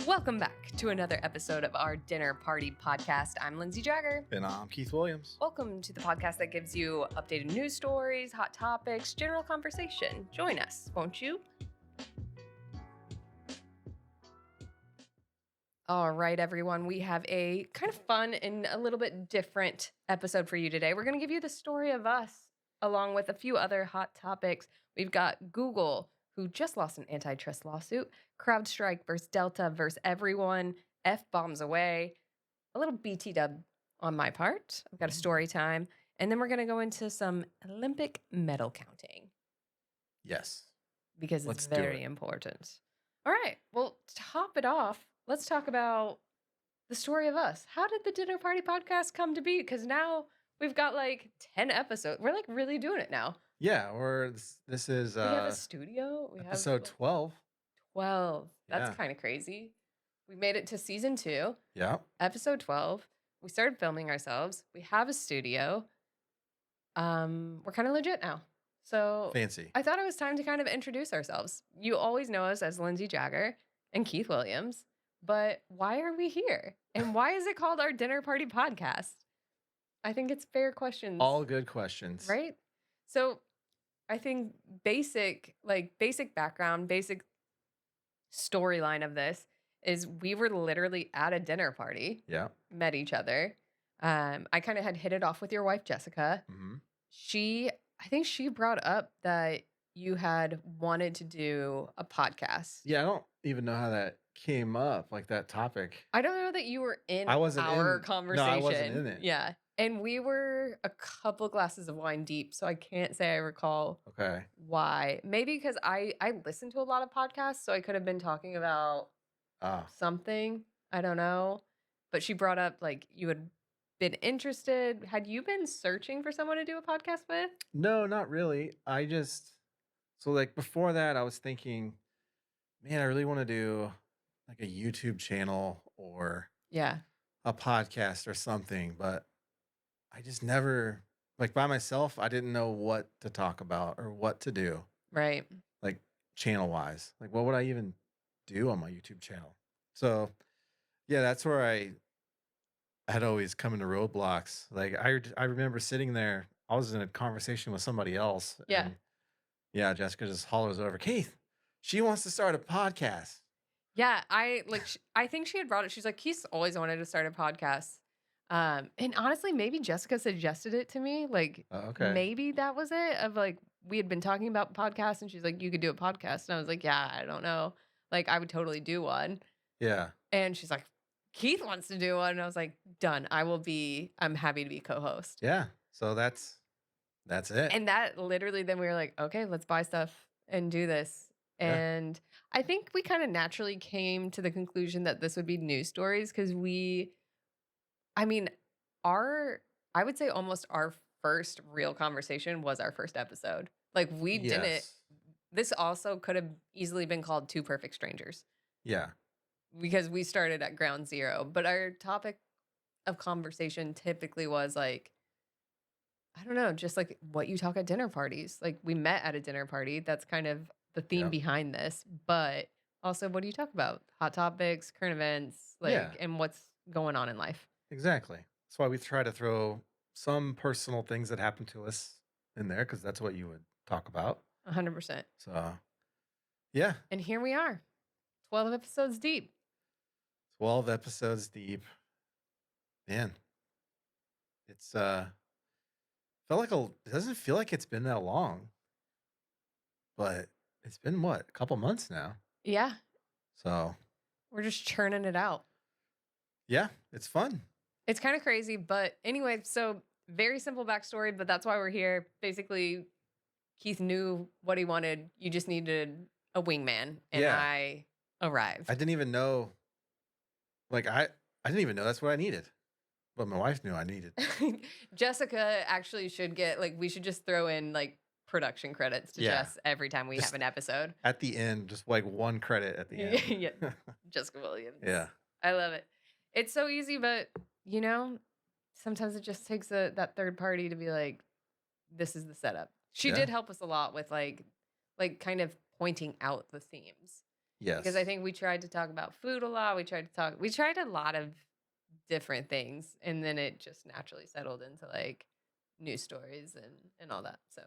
Welcome back to another episode of our Dinner Party podcast. I'm Lindsay Jagger. And I'm Keith Williams. Welcome to the podcast that gives you updated news stories, hot topics, general conversation. Join us, won't you? All right, everyone. We have a kind of fun and a little bit different episode for you today. We're going to give you the story of us along with a few other hot topics. We've got Google, who just lost an antitrust lawsuit, Crowdstrike versus Delta versus everyone, F-bombs away, a little BT dub on my part. I've got a story time, and then we're going to go into some Olympic medal counting. Yes. Because it's very important. All right, well, to top it off, let's talk about the story of us. How did the Dinner Party podcast come to be? Because now we've got like 10 episodes. We're like really doing it now. Yeah, this is we have a studio. We episode have 12. 12. That's kind of crazy. We made it to season 2. Yeah. Episode 12. We started filming ourselves. We have a studio. We're kind of legit now. So fancy. I thought it was time to kind of introduce ourselves. You always know us as Lindsay Jagger and Keith Williams, but why are we here? And why is it called our Dinner Party podcast? I think it's fair questions. All good questions. Right? So I think basic background, basic storyline of this is we were literally at a dinner party. Yeah. Met each other. I kind of had hit it off with your wife, Jessica. Mm-hmm. I think she brought up that you had wanted to do a podcast. Yeah, I don't even know how that came up, like that topic. I don't know that you were in conversation. No, I wasn't in it. Yeah. And we were a couple glasses of wine deep, so I can't say I recall why. Maybe because I listened to a lot of podcasts, so I could have been talking about something. I don't know. But she brought up, like, you had been interested. Had you been searching for someone to do a podcast with? No, not really. So like before that, I was thinking, man, I really want to do like a YouTube channel or a podcast or something, but I just never, like by myself, I didn't know what to talk about or what to do. Right. Like channel wise. Like what would I even do on my YouTube channel? So yeah, that's where I had always come into roadblocks. Like I remember sitting there, I was in a conversation with somebody else. Yeah. And Jessica just hollers over, Keith, she wants to start a podcast. Yeah, I think she had brought it. She's like, Keith's always wanted to start a podcast. And honestly, maybe Jessica suggested it to me. Like, maybe that was it. Of like, we had been talking about podcasts, and she's like, you could do a podcast. And I was like, yeah, I don't know. Like, I would totally do one. Yeah. And she's like, Keith wants to do one. And I was like, done. I'm happy to be co-host. Yeah. So that's it. And that literally, then we were like, okay, let's buy stuff and do this. And I think we kind of naturally came to the conclusion that this would be news stories because I would say almost our first real conversation was our first episode. Like this also could have easily been called Two Perfect Strangers. Yeah. Because we started at ground zero. But our topic of conversation typically was like, I don't know, just like what you talk at dinner parties. Like we met at a dinner party. That's kind of the theme behind this. But also, what do you talk about? Hot topics, current events, and what's going on in life. Exactly. That's why we try to throw some personal things that happen to us in there because that's what you would talk about. 100%. So, yeah. And here we are, 12 episodes deep. 12 episodes deep. Man, it's it doesn't feel like it's been that long, but it's been a couple months now. Yeah. So we're just churning it out. Yeah, it's fun. It's kind of crazy, but anyway, so very simple backstory, but that's why we're here. Basically, Keith knew what he wanted. You just needed a wingman, and I arrived. I didn't even know, I didn't even know that's what I needed, but my wife knew I needed. Jessica actually should get, we should just throw in, production credits to Jess every time we have an episode. At the end, just, one credit at the end. Yeah, Jessica Williams. Yeah. I love it. It's so easy, but, sometimes it just takes that third party to be like, this is the setup. She did help us a lot with, kind of pointing out the themes. Because I Yes. think we tried to talk about food a lot. We tried a lot of different things, and then it just naturally settled into like news stories and all that. So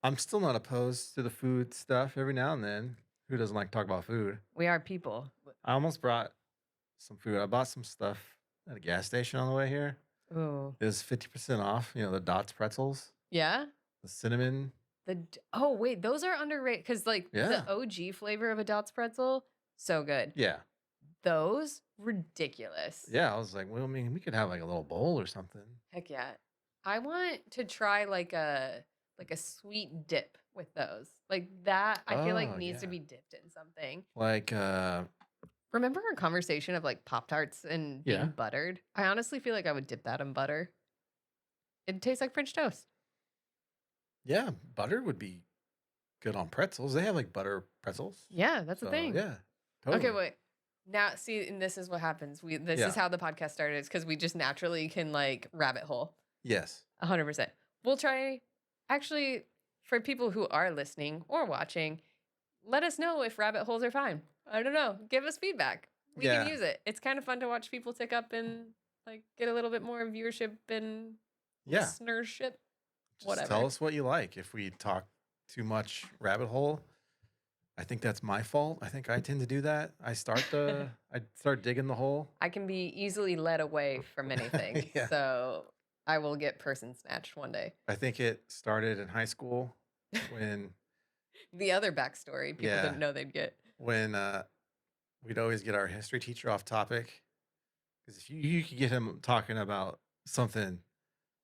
I'm still not opposed to the food stuff every now and then. Who doesn't like to talk about food? we are people. I almost brought some food. I bought some stuff at a gas station on the way here. Oh, It was 50% off, the Dots pretzels, yeah. the cinnamon. Oh wait, those are underrated because like the Yeah. OG flavor of a Dots pretzel, so good. Yeah. Those ridiculous. Yeah. I was like, well, I mean, we could have like a little bowl or something. Heck yeah. I want to try like a sweet dip with those. Like that I feel like Oh, needs to yeah. be dipped in something. Like, Remember our conversation of like Pop-Tarts and being yeah. buttered? I honestly feel like I would dip that in butter. It tastes like French toast. Yeah. Butter would be good on pretzels. They have like butter pretzels. Yeah, that's the So, thing. yeah. Okay, Totally. wait. Now, see, and this is what happens. This Yeah. is how the podcast started. It's because we just naturally can like rabbit hole. Yes. 100%. We'll try. Actually, for people who are listening or watching, let us know if rabbit holes are fine. I don't know. Give us feedback. We can Yeah. use it. It's kind of fun to watch people tick up and like get a little bit more viewership and Yeah. listenership. Just Whatever. tell us what you like. If we talk too much rabbit hole, I think that's my fault. I think I tend to do that. I start digging the hole. I can be easily led away from anything. Yeah. So I will get person snatched one day. I think it started in high school when The other backstory people Yeah. didn't know they'd get. when we'd always get our history teacher off topic, because if you could get him talking about something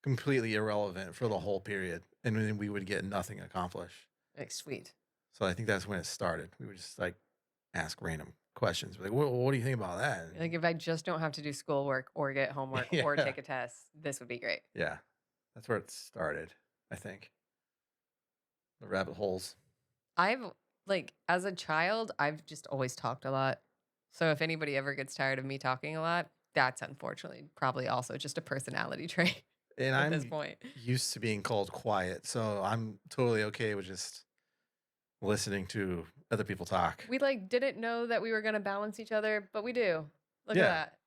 completely irrelevant for the whole period, and then we would get nothing accomplished. Like, sweet. So I think that's when it started. We would just like ask random questions, like, what do you think about that? Like, if I just don't have to do schoolwork or get homework or Yeah. take a test, this would be great. Yeah, that's where it started. I think the rabbit holes. As a child, I've just always talked a lot. So if anybody ever gets tired of me talking a lot, that's unfortunately probably also just a personality trait And at this I'm point. used to being called quiet, so I'm totally okay with just listening to other people talk. We didn't know that we were going to balance each other, but we do. Look Yeah. at that.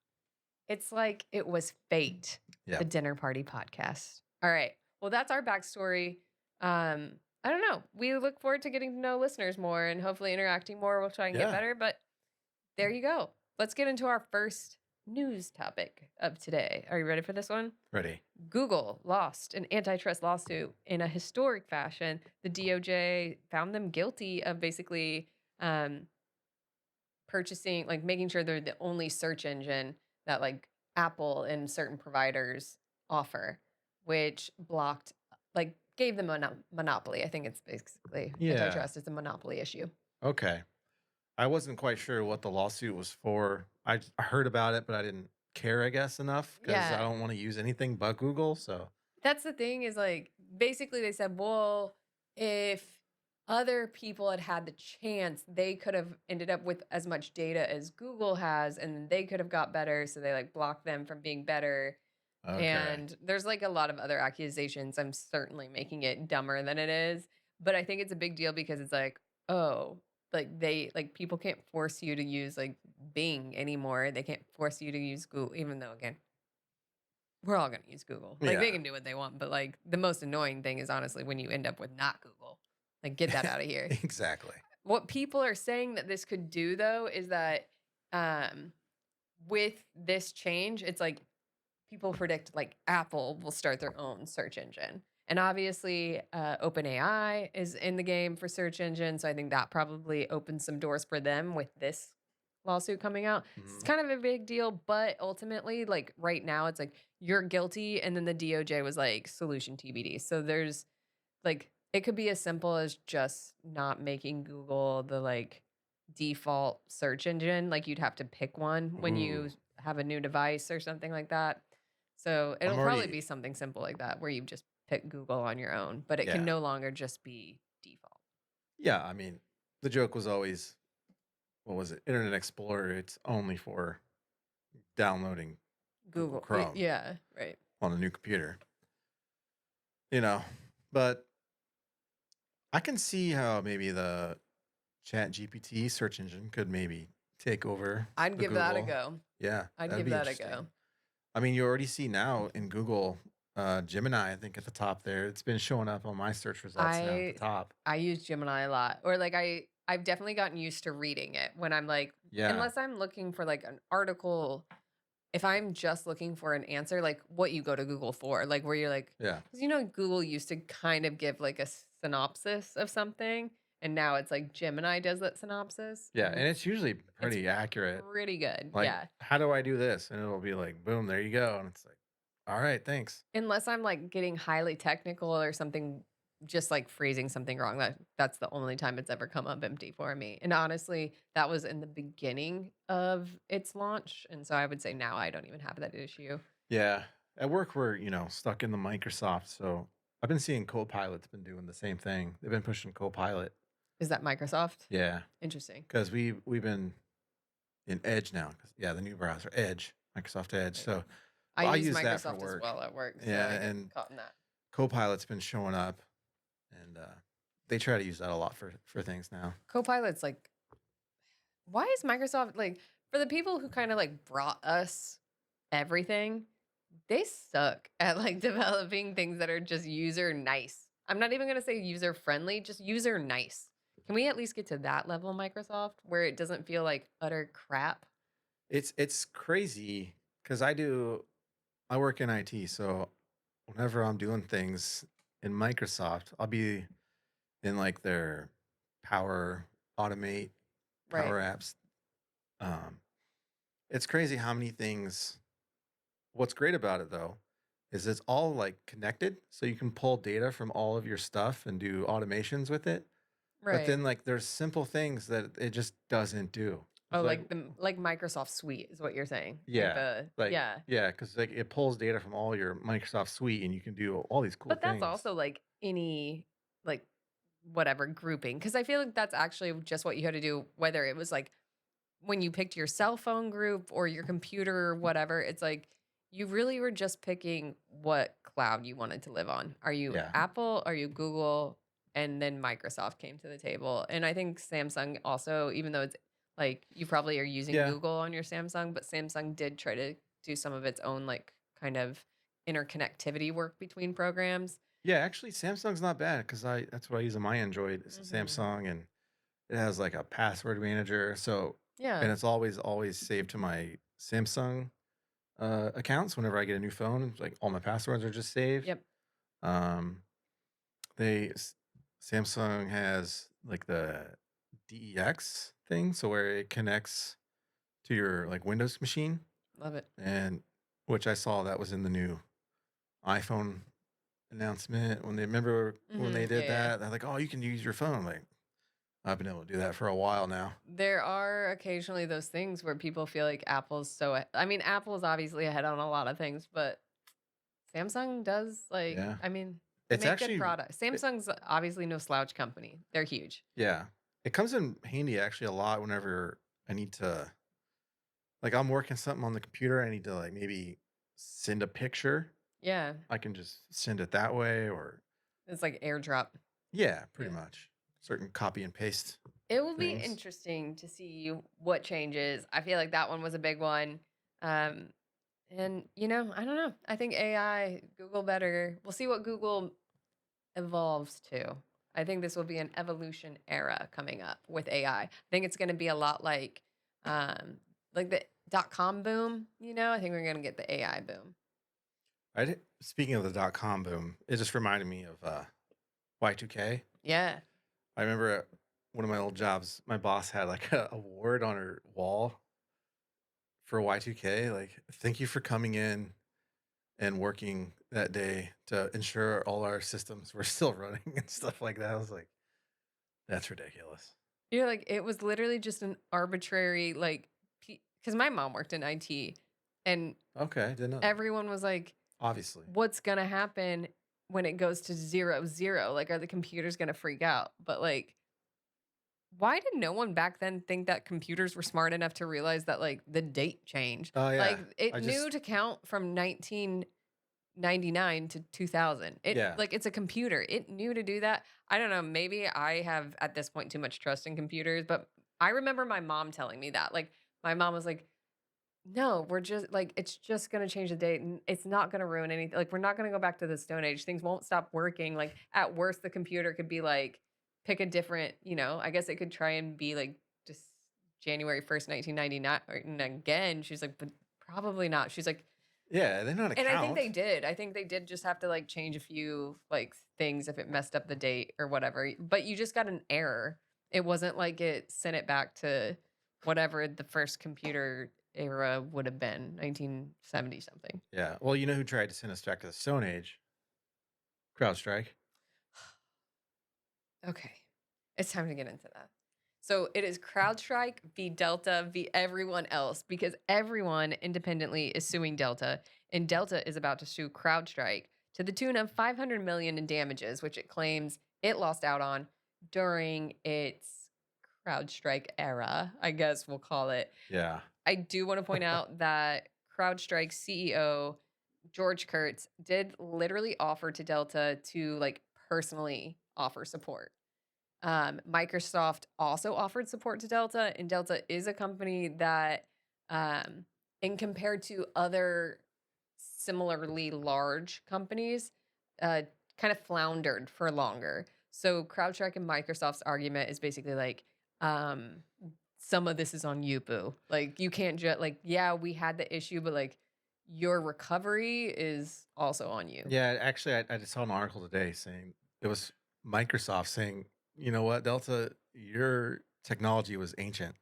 It's like it was fate. Yeah. The Dinner Party Podcast. All right. Well, that's our backstory. I don't know. We look forward to getting to know listeners more and hopefully interacting more. We'll try and Yeah. get better. But there you go. Let's get into our first news topic of today. Are you ready for this one? Ready. Google lost an antitrust lawsuit in a historic fashion. The DOJ found them guilty of basically purchasing, like making sure they're the only search engine that like Apple and certain providers offer, which blocked, like gave them a monopoly. I think it's basically Yeah. antitrust is a monopoly issue. Okay. I wasn't quite sure what the lawsuit was for. I heard about it, but I didn't care, I guess, enough because I Yeah. don't want to use anything but Google. So That's the thing is like basically they said, well, if other people had had the chance, they could have ended up with as much data as Google has, and then they could have got better. So they like blocked them from being better. okay. And there's like a lot of other accusations. I'm certainly making it dumber than it is, but I think it's a big deal because it's like, oh, like people can't force you to use like Bing anymore. They can't force you to use Google, even though again, we're all gonna use Google. Like they Yeah. can do what they want, but like the most annoying thing is honestly when you end up with not Google. Like get that out of here. Exactly. What people are saying that this could do though is that with this change, it's like people predict like Apple will start their own search engine. And obviously, OpenAI is in the game for search engine. So I think that probably opens some doors for them with this lawsuit coming out. It's Mhm. kind of a big deal, but ultimately, like right now, it's like you're guilty. And then the DOJ was like solution TBD. So there's like, it could be as simple as just not making Google the like default search engine. Like you'd have to pick one when you Ooh. have a new device or something like that. So I'm it'll probably already be something simple like that where you just pick Google on your own, but it can Yeah. no longer just be default. Yeah, I mean, the joke was always, what was it? Internet Explorer. It's only for downloading Google Chrome Yeah, right. on a new computer. But I can see how maybe the Chat GPT search engine could maybe take over I'd the give that a Google. go. Yeah, I'd that'd give be that a go. interesting. I mean, you already see now in Google, Gemini, I think at the top there, it's been showing up on my search results now at the I top. I use Gemini a lot, or like I've definitely gotten used to reading it when I'm like, Yeah, unless I'm looking for like an article. If I'm just looking for an answer, like what you go to Google for, like where you're like, yeah, because Google used to kind of give like a synopsis of something, and now it's like Gemini does that synopsis, yeah, and and it's usually it's pretty accurate. pretty good. Like, Yeah. how do I do this? And it'll be like, boom, there you go. And it's like, all right, thanks. Unless I'm like getting highly technical or something, just like phrasing something wrong. That's the only time it's ever come up empty for me. And honestly, that was in the beginning of its launch. And so I would say now I don't even have that issue. Yeah. At work, we're, stuck in the Microsoft. So I've been seeing Copilot's been doing the same thing. They've been pushing Copilot. Is that Microsoft? Yeah. Interesting. Because we've been in Edge now. 'Cause, yeah, the new browser, Edge, Microsoft Edge. There you go. So I I use use that for Microsoft as work. well at work, so Yeah. I get And caught in that. Copilot's been showing up. And they try to use that a lot for things now. Copilot's like, why is Microsoft like, for the people who kind of like brought us everything, they suck at like developing things that are just user nice. I'm not even going to say user friendly, just user nice. Can we at least get to that level, Microsoft, where it doesn't feel like utter crap? It's crazy because I work in IT, so whenever I'm doing things in Microsoft, I'll be in like their Power Automate, Right. Power Apps. Um, it's crazy how many things. What's great about it though is it's all like connected, so you can pull data from all of your stuff and do automations with it. But Right. then like there's simple things that it just doesn't do. Oh, It's like like Microsoft Suite is what you're saying. Like yeah, yeah. yeah, because like it pulls data from all your Microsoft Suite and you can do all these cool But that's things. also like any like whatever grouping, because I feel like that's actually just what you had to do, whether it was like when you picked your cell phone group or your computer or whatever. It's like you really were just picking what cloud you wanted to live on. Are you Yeah. Apple? Are you Google? And then Microsoft came to the table. And I think Samsung also, even though it's like you probably are using Yeah. Google on your Samsung, but Samsung did try to do some of its own like kind of interconnectivity work between programs. Yeah, actually Samsung's not bad because I that's what I use on my Android. It's a Hmm. Samsung and it has like a password manager. So Yeah. and it's always saved to my Samsung accounts whenever I get a new phone. It's like all my passwords are just saved. Yep. Um they s- Samsung has like the DEX thing, so where it connects to your like Windows machine, Love it. and which I saw that was in the new iPhone announcement when they remember when they Yeah, did yeah. that. They're like, "Oh, you can use your phone." Like, I've been able to do that for a while now. There are occasionally those things where people feel like Apple's I mean, Apple's obviously ahead on a lot of things, but Samsung does like, Yeah, I mean, they it's make good actually, products. it, Samsung's obviously no slouch company. They're huge. yeah, it comes in handy actually a lot whenever I need to, like, I'm working something on the computer. I need to like maybe send a picture. Yeah. I can just send it that way, or It's like airdrop. yeah, pretty Yeah. much certain copy and paste It will be things. interesting to see what changes. I feel like that one was a big one. Um, and I don't know. I think AI, Google better. We'll see what Google evolves to. I think this will be an evolution era coming up with AI. I think it's going to be a lot um, like the .com boom. I think we're going to get the AI boom. Speaking of the .com boom, it just reminded me of Y2K. Yeah. I remember at one of my old jobs, my boss had like a award on her wall for Y2K. Like, thank you for coming in and working that day to ensure all our systems were still running and stuff like that. I was like, that's ridiculous. You're like, it was literally just an arbitrary, like, because my mom worked in IT and Okay, I didn't know that. everyone was like, Obviously. what's going to happen when it goes to 0, 0? Like, are the computers going to freak out? But like, why did no one back then think that computers were smart enough to realize that like the date changed? Oh yeah. Like it I knew just to count from 99 to 2000. Yeah. It's a computer. It knew to do that. I don't know, maybe I have at this point too much trust in computers, but I remember my mom telling me that. Like my mom was like, "No, we're just like it's just going to change the date and it's not going to ruin anything. Like we're not going to go back to the stone age. Things won't stop working. Like at worst the computer could be like pick a different, I guess it could try and be like just January 1st, 1999 and again, she's like, but probably not." She's like, Yeah, they know how to and I think count. they did. I think they did just have to like change a few like things if it messed up the date or whatever. But you just got an error. It wasn't like it sent it back to whatever the first computer era would have been, 1970 something. Yeah. Well, you know who tried to send us back to the Stone Age? Crowdstrike. Okay. It's time to get into that. So it is Crowdstrike v. Delta v. everyone else because everyone independently is suing Delta, and Delta is about to sue Crowdstrike to the tune of $500 million in damages, which it claims it lost out on during its Crowdstrike era, I guess we'll call it. Yeah. I do want to point out that Crowdstrike CEO George Kurtz did literally offer to Delta to like personally offer support. Microsoft also offered support to Delta, and Delta is a company that, in compared to other similarly large companies, kind of floundered for longer. So CrowdStrike and Microsoft's argument is basically like, some of this is on you, boo. Like you can't just like, yeah, we had the issue, but like your recovery is also on you. Yeah. Actually, I just saw an article today saying it was Microsoft saying, you know what, Delta, your technology was ancient.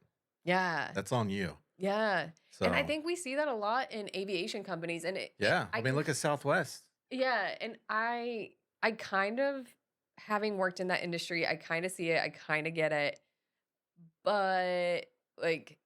Yeah. That's on you. Yeah. And I So, think we see that a lot in aviation companies. And yeah. I mean, look at Southwest. yeah. And I kind of, having worked in that industry, I kind of see it. I kind of get it. But like,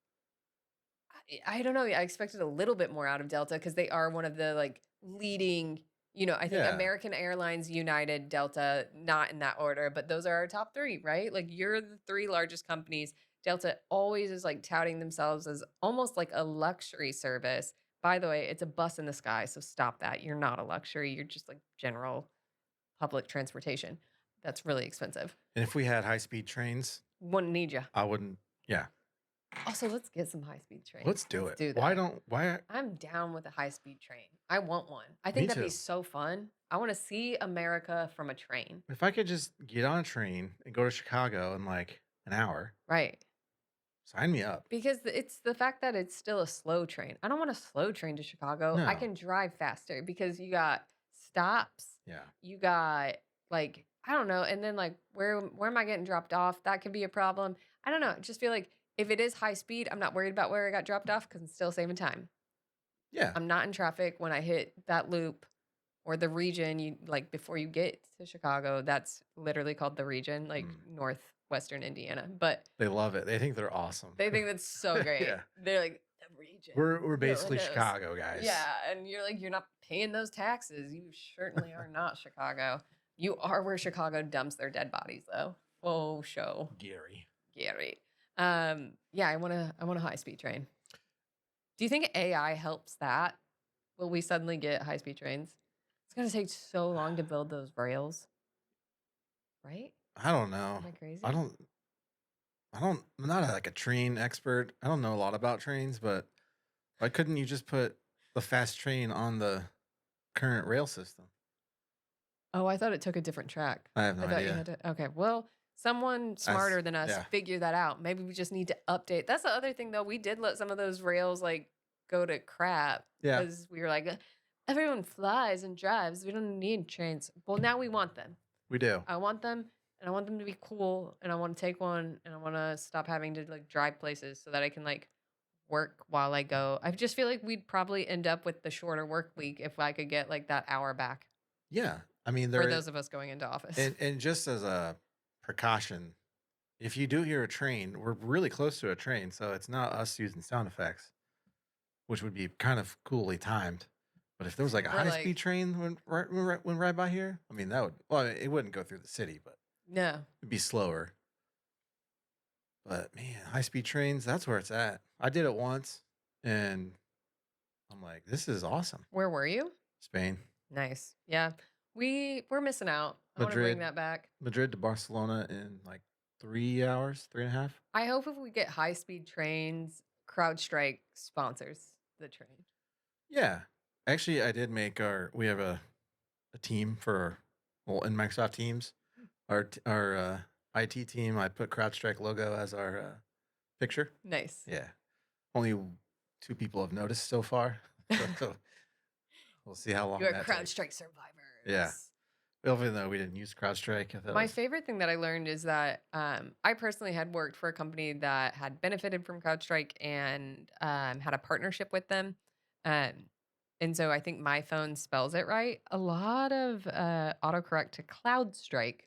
I don't know. I expected a little bit more out of Delta because they are one of the like leading, I think Yeah. American Airlines, United, Delta, not in that order, but those are our top three, right? Like you're the three largest companies. Delta always is like touting themselves as almost like a luxury service. By the way, it's a bus in the sky, so stop that. You're not a luxury. You're just like general public transportation. That's really expensive. And if we had high-speed trains, Wouldn't need you. I wouldn't. Yeah. Also, let's get some high-speed trains. Let's do Let's it. do that. Why? I'm down with a high-speed train. I want one. I Me think that'd be too. so fun. I want to see America from a train. If I could just get on a train and go to Chicago in like an hour, Right. sign me up. Because it's the fact that it's still a slow train. I don't want a slow train to Chicago. I No. can drive faster because you got stops. Yeah. You got like, I don't know. And then like where am I getting dropped off? That could be a problem. I don't know. I just feel like if it is high speed, I'm not worried about where I got dropped off because I'm still saving time. Yeah. I'm not in traffic when I hit that loop or the region. You like before you get to Chicago, that's literally called the region, like northwestern Indiana. But They love it. They think they're awesome. they think that's so great. Yeah. They're like the region. We're basically look at us. Chicago guys. Yeah, and you're like you're not paying those taxes. You certainly are not Chicago. You are where Chicago dumps their dead bodies, though. Full show. Gary. Yeah, I want a high speed train. Do you think AI helps that? Will we suddenly get high speed trains? It's gonna take so long to build those rails, right? I don't know. Am I crazy? I'm not like a train expert. I don't know a lot about trains, but why couldn't you just put the fast train on the current rail system? Oh, I thought it took a different track. I have no I thought you idea. had to. Okay, well, someone smarter than us yeah. figured that out. Maybe we just need to update. That's the other thing, though. We did let some of those rails like go to crap Yeah. because we were like, everyone flies and drives. We don't need trains. Well, now we want them. We do. I want them, and I want them to be cool, and I want to take one, and I want to stop having to like drive places so that I can like work while I go. I just feel like we'd probably end up with the shorter work week if I could get like that hour back. Yeah. I mean, for those of us going into office. And just as a precaution, if you do hear a train, we're really close to a train, so it's not us using sound effects, which would be kind of coolly timed. But if there was like a high speed train went right by here, I mean, it wouldn't go through the city, but no, it'd be slower. But man, high speed trains, that's where it's at. I did it once and I'm like, this is awesome. Where were you? Spain. Nice. Yeah. We're missing out. I want to bring Madrid, that back. Madrid to Barcelona in like 3 hours, 3.5. I hope if we get high-speed trains, CrowdStrike sponsors the train. Yeah. Actually, I did make we have a team for, well, in Microsoft Teams, our IT team. I put CrowdStrike logo as our picture. Nice. Yeah. Only 2 people have noticed so far. So we'll see how long You're that takes. CrowdStrike survivors. Yeah. Even though we didn't use CrowdStrike, I thought My favorite thing that I learned is that I personally had worked for a company that had benefited from CrowdStrike and had a partnership with them. Um, and so I think my phone spells it right. A lot of autocorrect to CloudStrike.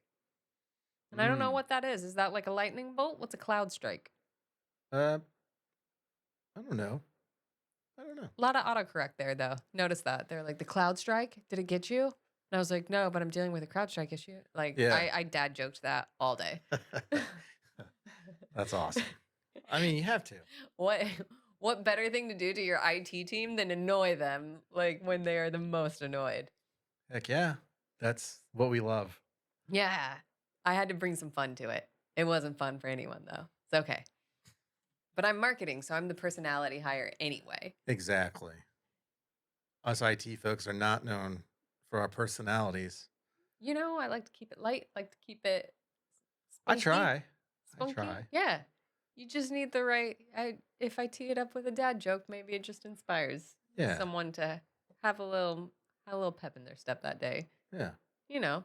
And I don't know what that is. Is that like a lightning bolt? What's a CloudStrike? I don't know. A lot of autocorrect there, though. Notice that. They're like, the CloudStrike? Did it get you? And I was like, no, but I'm dealing with a CrowdStrike issue. Like, Yeah. I dad joked that all day. That's awesome. I mean, you have to. What better thing to do to your IT team than annoy them, like when they are the most annoyed? Heck yeah. That's what we love. Yeah. I had to bring some fun to it. It wasn't fun for anyone, though. It's okay. But I'm marketing, so I'm the personality hire anyway. Exactly. Us IT folks are not known for our personalities. You know, I like to keep it light, like to keep it I spunky. try. Spunky. I try. Yeah. You just need the right. If I tee it up with a dad joke, maybe it just inspires someone to have a little pep in their step that day. Yeah. You know,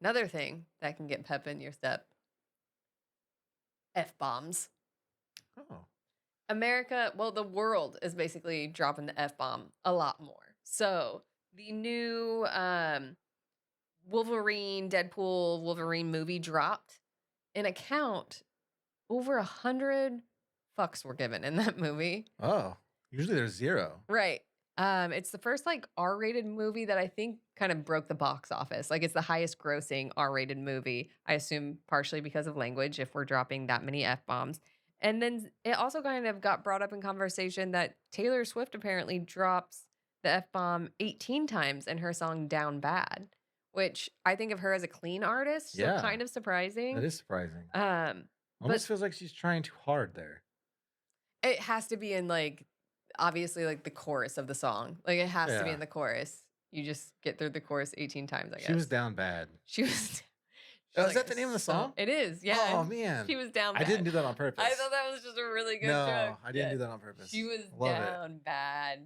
another thing that can get pep in your step. F-bombs. Oh. America, well, the world is basically dropping the F-bomb a lot more. So the new Deadpool Wolverine movie dropped. In a count, over 100 fucks were given in that movie. Oh, usually there's 0. Right. It's the first like R-rated movie that I think kind of broke the box office. Like it's the highest grossing R-rated movie. I assume partially because of language if we're dropping that many F-bombs. And then it also kind of got brought up in conversation that Taylor Swift apparently drops the F-bomb 18 times in her song Down Bad, which I think of her as a clean artist. So kind of surprising. That is surprising. Almost feels like she's trying too hard there. It has to be in like, obviously like the chorus of the song. Like it has to be in the chorus. You just get through the chorus 18 times, I guess. She was down bad. She was. Is that the name of the song? It is, yeah. Oh, man. She was down bad. I didn't do that on purpose. I thought that was just a really good joke. No, I didn't do that on purpose. She was down bad.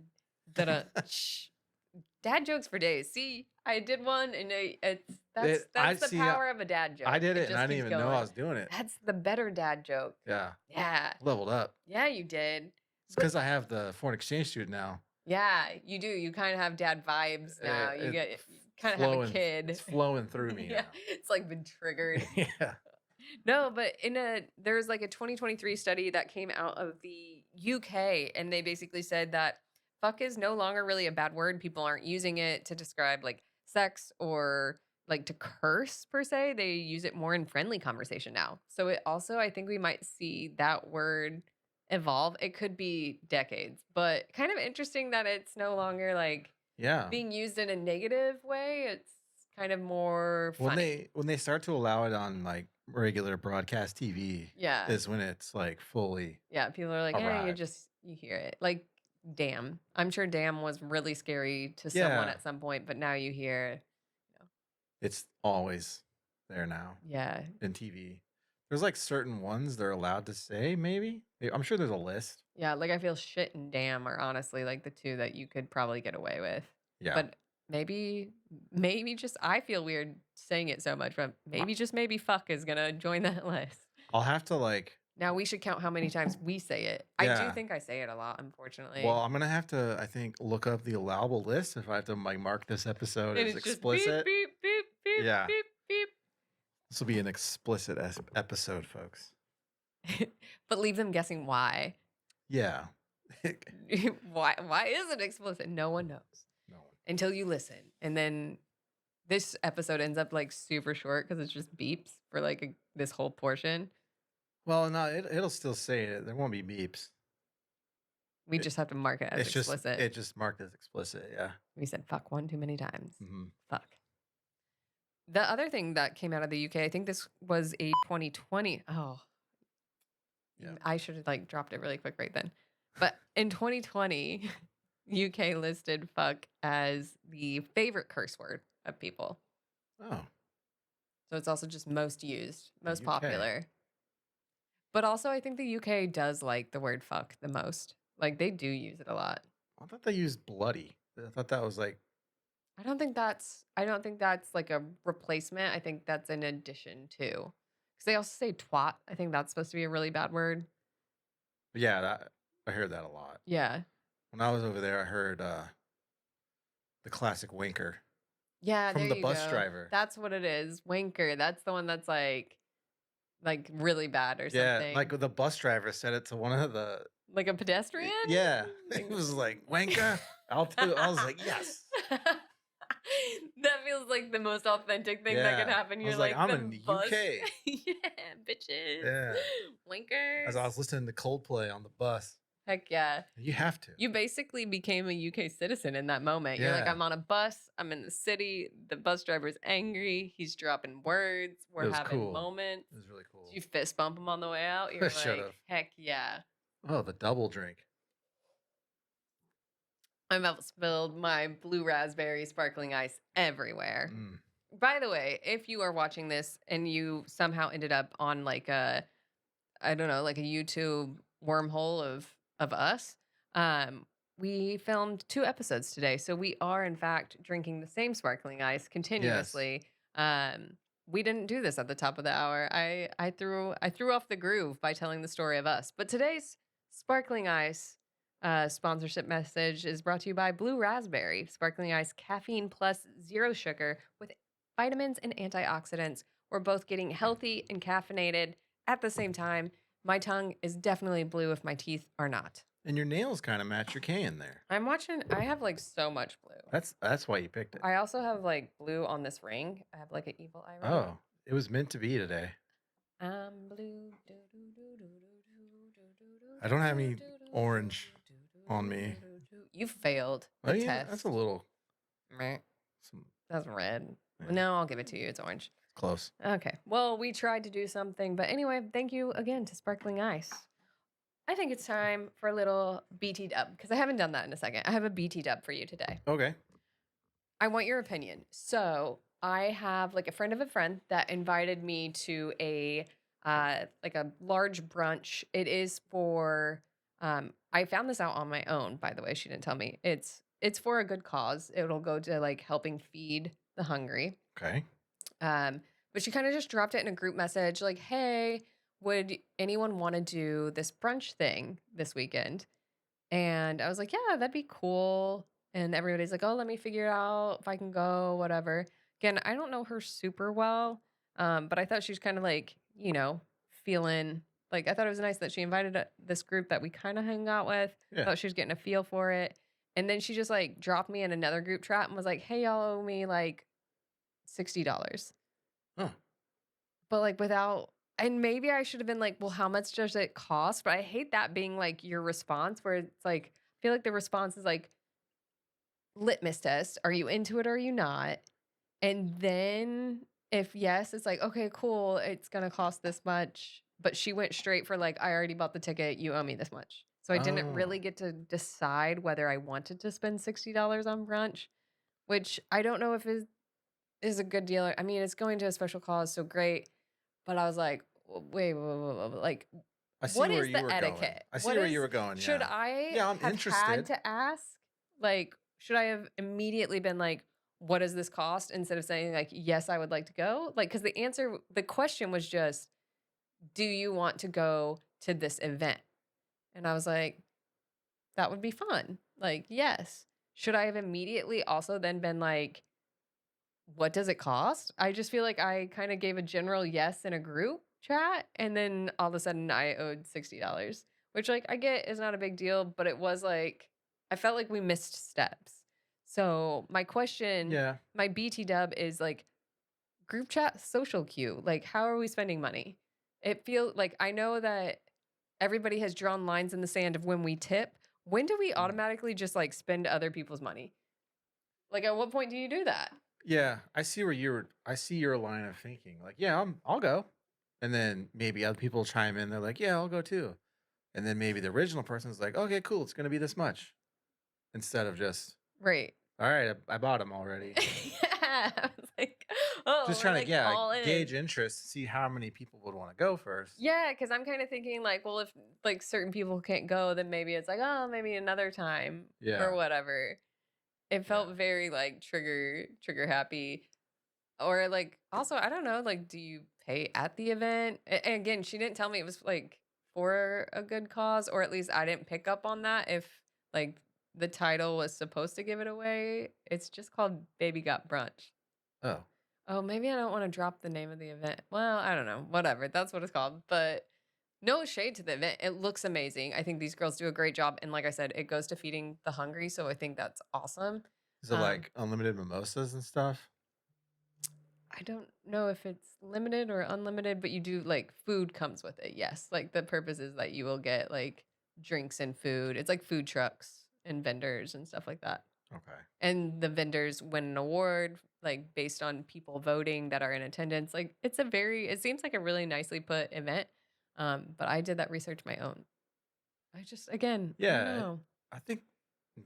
Dad jokes for days. See, I did one, and that's the power of a dad joke. I did it, and I didn't even know I was doing it. That's the better dad joke. Yeah. Yeah. Leveled up. Yeah, you did. It's because I have the foreign exchange student now. Yeah, you do. You kind of have dad vibes now. You kind of have a kid. It's flowing through me. Yeah, it's like been triggered. Yeah. No, but there's like a 2023 study that came out of the UK, and they basically said that fuck is no longer really a bad word. People aren't using it to describe like sex or like to curse per se. They use it more in friendly conversation now. So it also, I think we might see that word evolve. It could be decades, but kind of interesting that it's no longer like being used in a negative way. It's kind of more funny. When they start to allow it on like regular broadcast TV, is when it's like fully people are like, you hear it. Like damn. I'm sure damn was really scary to someone at some point, but now you hear it's always there now. Yeah. In TV. There's like certain ones they're allowed to say, maybe. I'm sure there's a list. Yeah, like I feel shit and damn are honestly like the two that you could probably get away with. Yeah. But maybe just I feel weird saying it so much, but maybe fuck is gonna join that list. I'll have to like. Now we should count how many times we say it. I do think I say it a lot, unfortunately. Well, I'm gonna have to, I think, look up the allowable list if I have to like mark this episode as explicit. Beep, beep, beep, yeah. beep, beep. This will be an explicit episode, folks. But leave them guessing why. Yeah. Why is it explicit? No one knows. No one. Until you listen. And then this episode ends up like super short because it's just beeps for like this whole portion. Well, no, it'll still say it. There won't be beeps. We just have to mark it as explicit. It just marked as explicit. Yeah. We said fuck one too many times. Mm-hmm. Fuck. The other thing that came out of the UK, I think this was a 2020. Oh, yeah. I should have like dropped it really quick right then. But in 2020, UK listed fuck as the favorite curse word of people. Oh. So it's also just most used, most popular. But also, I think the UK does like the word fuck the most. Like, they do use it a lot. I thought they used bloody. I thought that was like... I don't think that's like a replacement. I think that's an addition too. Because they also say twat. I think that's supposed to be a really bad word. Yeah, I heard that a lot. Yeah. When I was over there, I heard the classic winker. Yeah, from the bus driver. That's what it is. Winker. That's the one that's like really bad or something. Yeah, like the bus driver said it to one of the... Like a pedestrian? Yeah. It was like, wanker. I was like, yes. That feels like the most authentic thing that could happen. You're like, I'm in the UK. Yeah, bitches. Yeah. Winkers. As I was listening to Coldplay on the bus. Heck yeah. You have to. You basically became a UK citizen in that moment. You're like, I'm on a bus. I'm in the city. The bus driver's angry. He's dropping words. We're having moments. It was really cool. Did you fist bump him on the way out? You're like, heck yeah. Oh, the double drink. I about spilled my blue raspberry sparkling ice everywhere. By the way, if you are watching this and you somehow ended up on like a YouTube wormhole of us, we filmed 2 episodes today. So we are in fact drinking the same sparkling ice continuously. Yes. We didn't do this at the top of the hour. I threw off the groove by telling the story of us. But today's sparkling ice sponsorship message is brought to you by Blue Raspberry Sparkling Ice, caffeine plus 0 sugar with vitamins and antioxidants. We're both getting healthy and caffeinated at the same time. My tongue is definitely blue if my teeth are not. And your nails kind of match your can there. I have like so much blue. That's why you picked it. I also have like blue on this ring. I have like an evil eye ring. Oh, it was meant to be today. I'm blue. I don't have any orange on me. You failed the test. That's a little... That's red. Yeah. No, I'll give it to you. It's orange. Close. Okay. Well, we tried to do something. But anyway, thank you again to Sparkling Ice. I think it's time for a little BT dub. Because I haven't done that in a second. I have a BT dub for you today. Okay. I want your opinion. So I have like a friend of a friend that invited me to a large brunch. It is for... I found this out on my own, by the way. She didn't tell me. It's for a good cause. It'll go to like helping feed the hungry. Okay. But she kind of just dropped it in a group message like, hey, would anyone want to do this brunch thing this weekend? And I was like, yeah, that'd be cool. And everybody's like, oh, let me figure out if I can go, whatever. Again, I don't know her super well, but I thought she was kind of like, feeling... Like, I thought it was nice that she invited this group that we kind of hung out with. Yeah. Thought she was getting a feel for it. And then she just, like, dropped me in another group chat and was like, hey, y'all owe me, like, $60. Huh. But, like, and maybe I should have been like, well, how much does it cost? But I hate that being, like, your response where it's, like, I feel like the response is, like, litmus test. Are you into it or are you not? And then if yes, it's like, okay, cool. It's going to cost this much. But she went straight for like, I already bought the ticket. You owe me this much. So I didn't really get to decide whether I wanted to spend $60 on brunch, which I don't know if is a good deal. I mean, it's going to a special cause, so great. But I was like, wait. Like, what is the etiquette? I see where you were going. Yeah. Should I I'm have interested. had to ask? Like, should I have immediately been like, what does this cost? Instead of saying like, yes, I would like to go. Like, because the question was just, do you want to go to this event? And I was like, that would be fun. Like, yes. Should I have immediately also then been like, what does it cost? I just feel like I kind of gave a general yes in a group chat. And then all of a sudden I owed $60, which like I get is not a big deal, but it was like, I felt like we missed steps. So my question, my BT dub is like group chat social cue. Like, how are we spending money? It feels like I know that everybody has drawn lines in the sand of when we tip. When do we Mm. automatically just like spend other people's money? Like, at what point do you do that? Yeah, I see your line of thinking. Like, yeah, I'll go. And then maybe other people chime in. They're like, yeah, I'll go too. And then maybe the original person's like, okay, cool. It's going to be this much instead of just, Right. all right, I bought them already. Yeah. I was like, oh, Just we're trying to, like yeah, all in. gauge interest, see how many people would want to go first. Yeah, because I'm kind of thinking like, well, if like certain people can't go, then maybe it's like, oh, maybe another time or Yeah. whatever. It Yeah. felt very like trigger happy. Or like also, I don't know, like do you pay at the event? And again, she didn't tell me it was like for a good cause, or at least I didn't pick up on that if like the title was supposed to give it away. It's just called Baby Got Brunch. Oh, Oh, maybe I don't want to drop the name of the event. Well, I don't know. Whatever. That's what it's called. But no shade to the event. It looks amazing. I think these girls do a great job. And like I said, it goes to feeding the hungry. So I think that's awesome. is it like unlimited mimosas and stuff? I don't know if it's limited or unlimited, but you do like food comes with it. Yes. Like the purpose is that you will get like drinks and food. It's like food trucks and vendors and stuff like that. Okay. And the vendors win an award like based on people voting that are in attendance. Like it seems like a really nicely put event. But I did that research my own. I don't Yeah, know. I think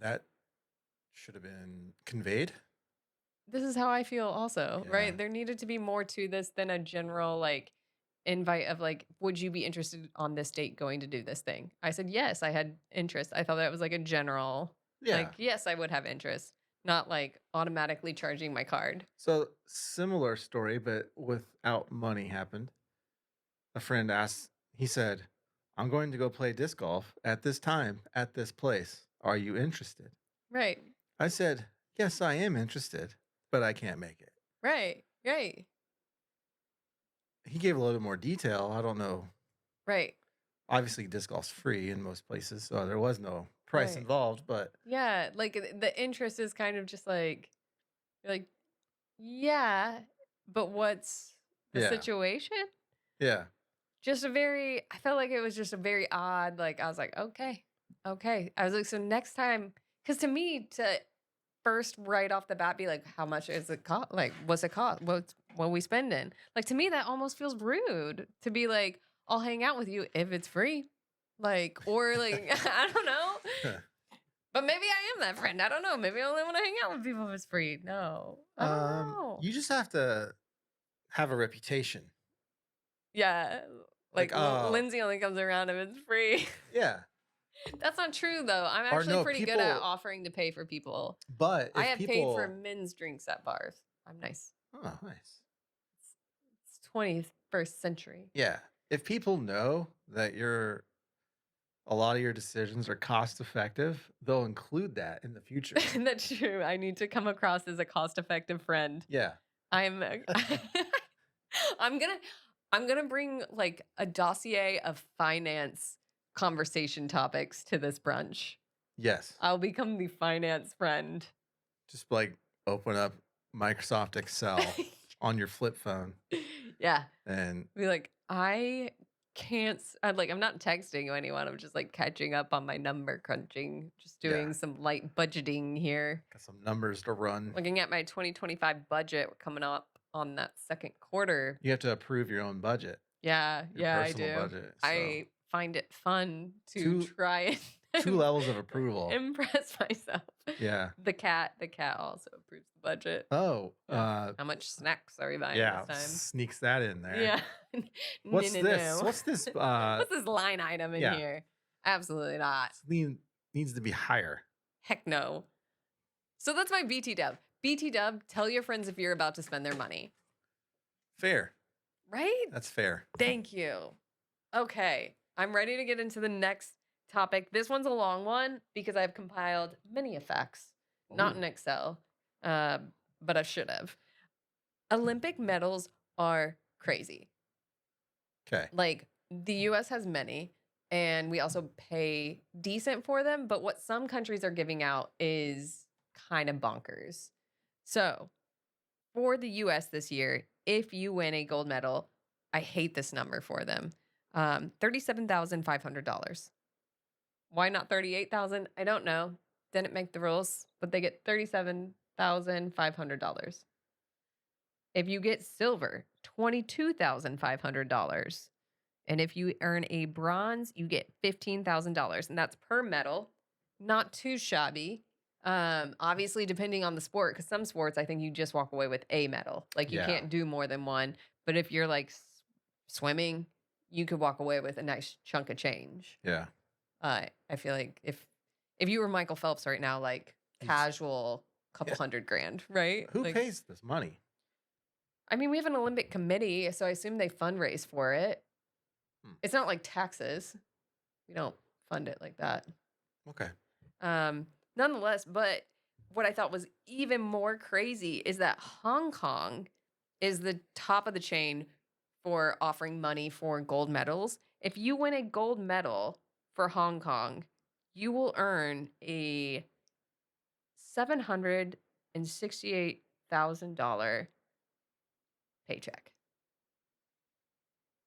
that should have been conveyed. This is how I feel also, Yeah. right? There needed to be more to this than a general like invite of like, would you be interested on this date going to do this thing? I said yes, I had interest. I thought that was like a general, Yeah. like, yes, I would have interest, not like automatically charging my card. So similar story, but without money happened. A friend asked, he said, I'm going to go play disc golf at this time at this place. Are you interested? Right. I said, yes, I am interested, but I can't make it. Right. Right. He gave a little more detail. I don't know. Right. Obviously, disc golf's free in most places, so there was no price Right. involved, but Yeah. Like the interest is kind of just like, you're like, yeah, but what's the yeah. situation? Yeah. I felt like it was just a very odd, like, I was like, okay, okay. I was like, so next time, because to me, to first right off the bat be like, how much is it cost? Like, what's it cost? What are we spending? Like, to me, that almost feels rude to be like, I'll hang out with you if it's free. Like, or like, I don't know. But maybe I am that friend. I don't know. Maybe I only want to hang out with people if it's free. No, I don't know. You just have to have a reputation. Yeah. Like, Lindsay only comes around if it's free. Yeah. That's not true, though. I'm Or actually no, pretty good at offering to pay for people. But I if have paid people, for men's drinks at bars. I'm nice. oh, nice. It's 21st century. Yeah. If people know that a lot of your decisions are cost effective, they'll include that in the future. That's true. I need to come across as a cost-effective friend. Yeah. I'm I'm gonna bring like a dossier of finance conversation topics to this brunch. Yes. I'll become the finance friend. Just like open up Microsoft Excel on your flip phone. Yeah. And be like, I can't, I'm not texting anyone. I'm just like catching up on my number crunching, just doing some light budgeting here. Got some numbers to run. Looking at my 2025 budget. We're coming up on that second quarter. You have to approve your own budget. Yeah. Your I personal do. budget, so. I find it fun to try it. 2 levels of approval. Impress myself. Yeah. The cat also approves the budget. Oh. How much snacks are we buying this time? Sneaks that in there. Yeah. What's this? What's this? What's this line item in here? Absolutely not. Needs to be higher. Heck no. So that's my BT dub. BT dub, tell your friends if you're about to spend their money. Fair. Right? That's fair. Thank you. Okay. I'm ready to get into the next topic. This one's a long one because I've compiled many effects, not in Excel, but I should have. Olympic medals are crazy. Okay. Like the US has many, and we also pay decent for them, but what some countries are giving out is kind of bonkers. So for the US this year, if you win a gold medal, I hate this number for them, $37,500. Why not 38,000? I don't know. Didn't make the rules, but they get $37,500. If you get silver, $22,500. And if you earn a bronze, you get $15,000, and that's per medal. Not too shabby. Obviously, depending on the sport, because some sports, I think you just walk away with a medal. Like you Yeah. can't do more than one. But if you're like swimming, you could walk away with a nice chunk of change. Yeah. I feel like if you were Michael Phelps right now, like He's- casual couple hundred grand, right? Who Like, pays this money? I mean, we have an Olympic committee, so I assume they fundraise for it. It's not like taxes. We don't fund it like that. Okay. Nonetheless, but what I thought was even more crazy is that Hong Kong is the top of the chain for offering money for gold medals. If you win a gold medal for Hong Kong, you will earn a $768,000 paycheck.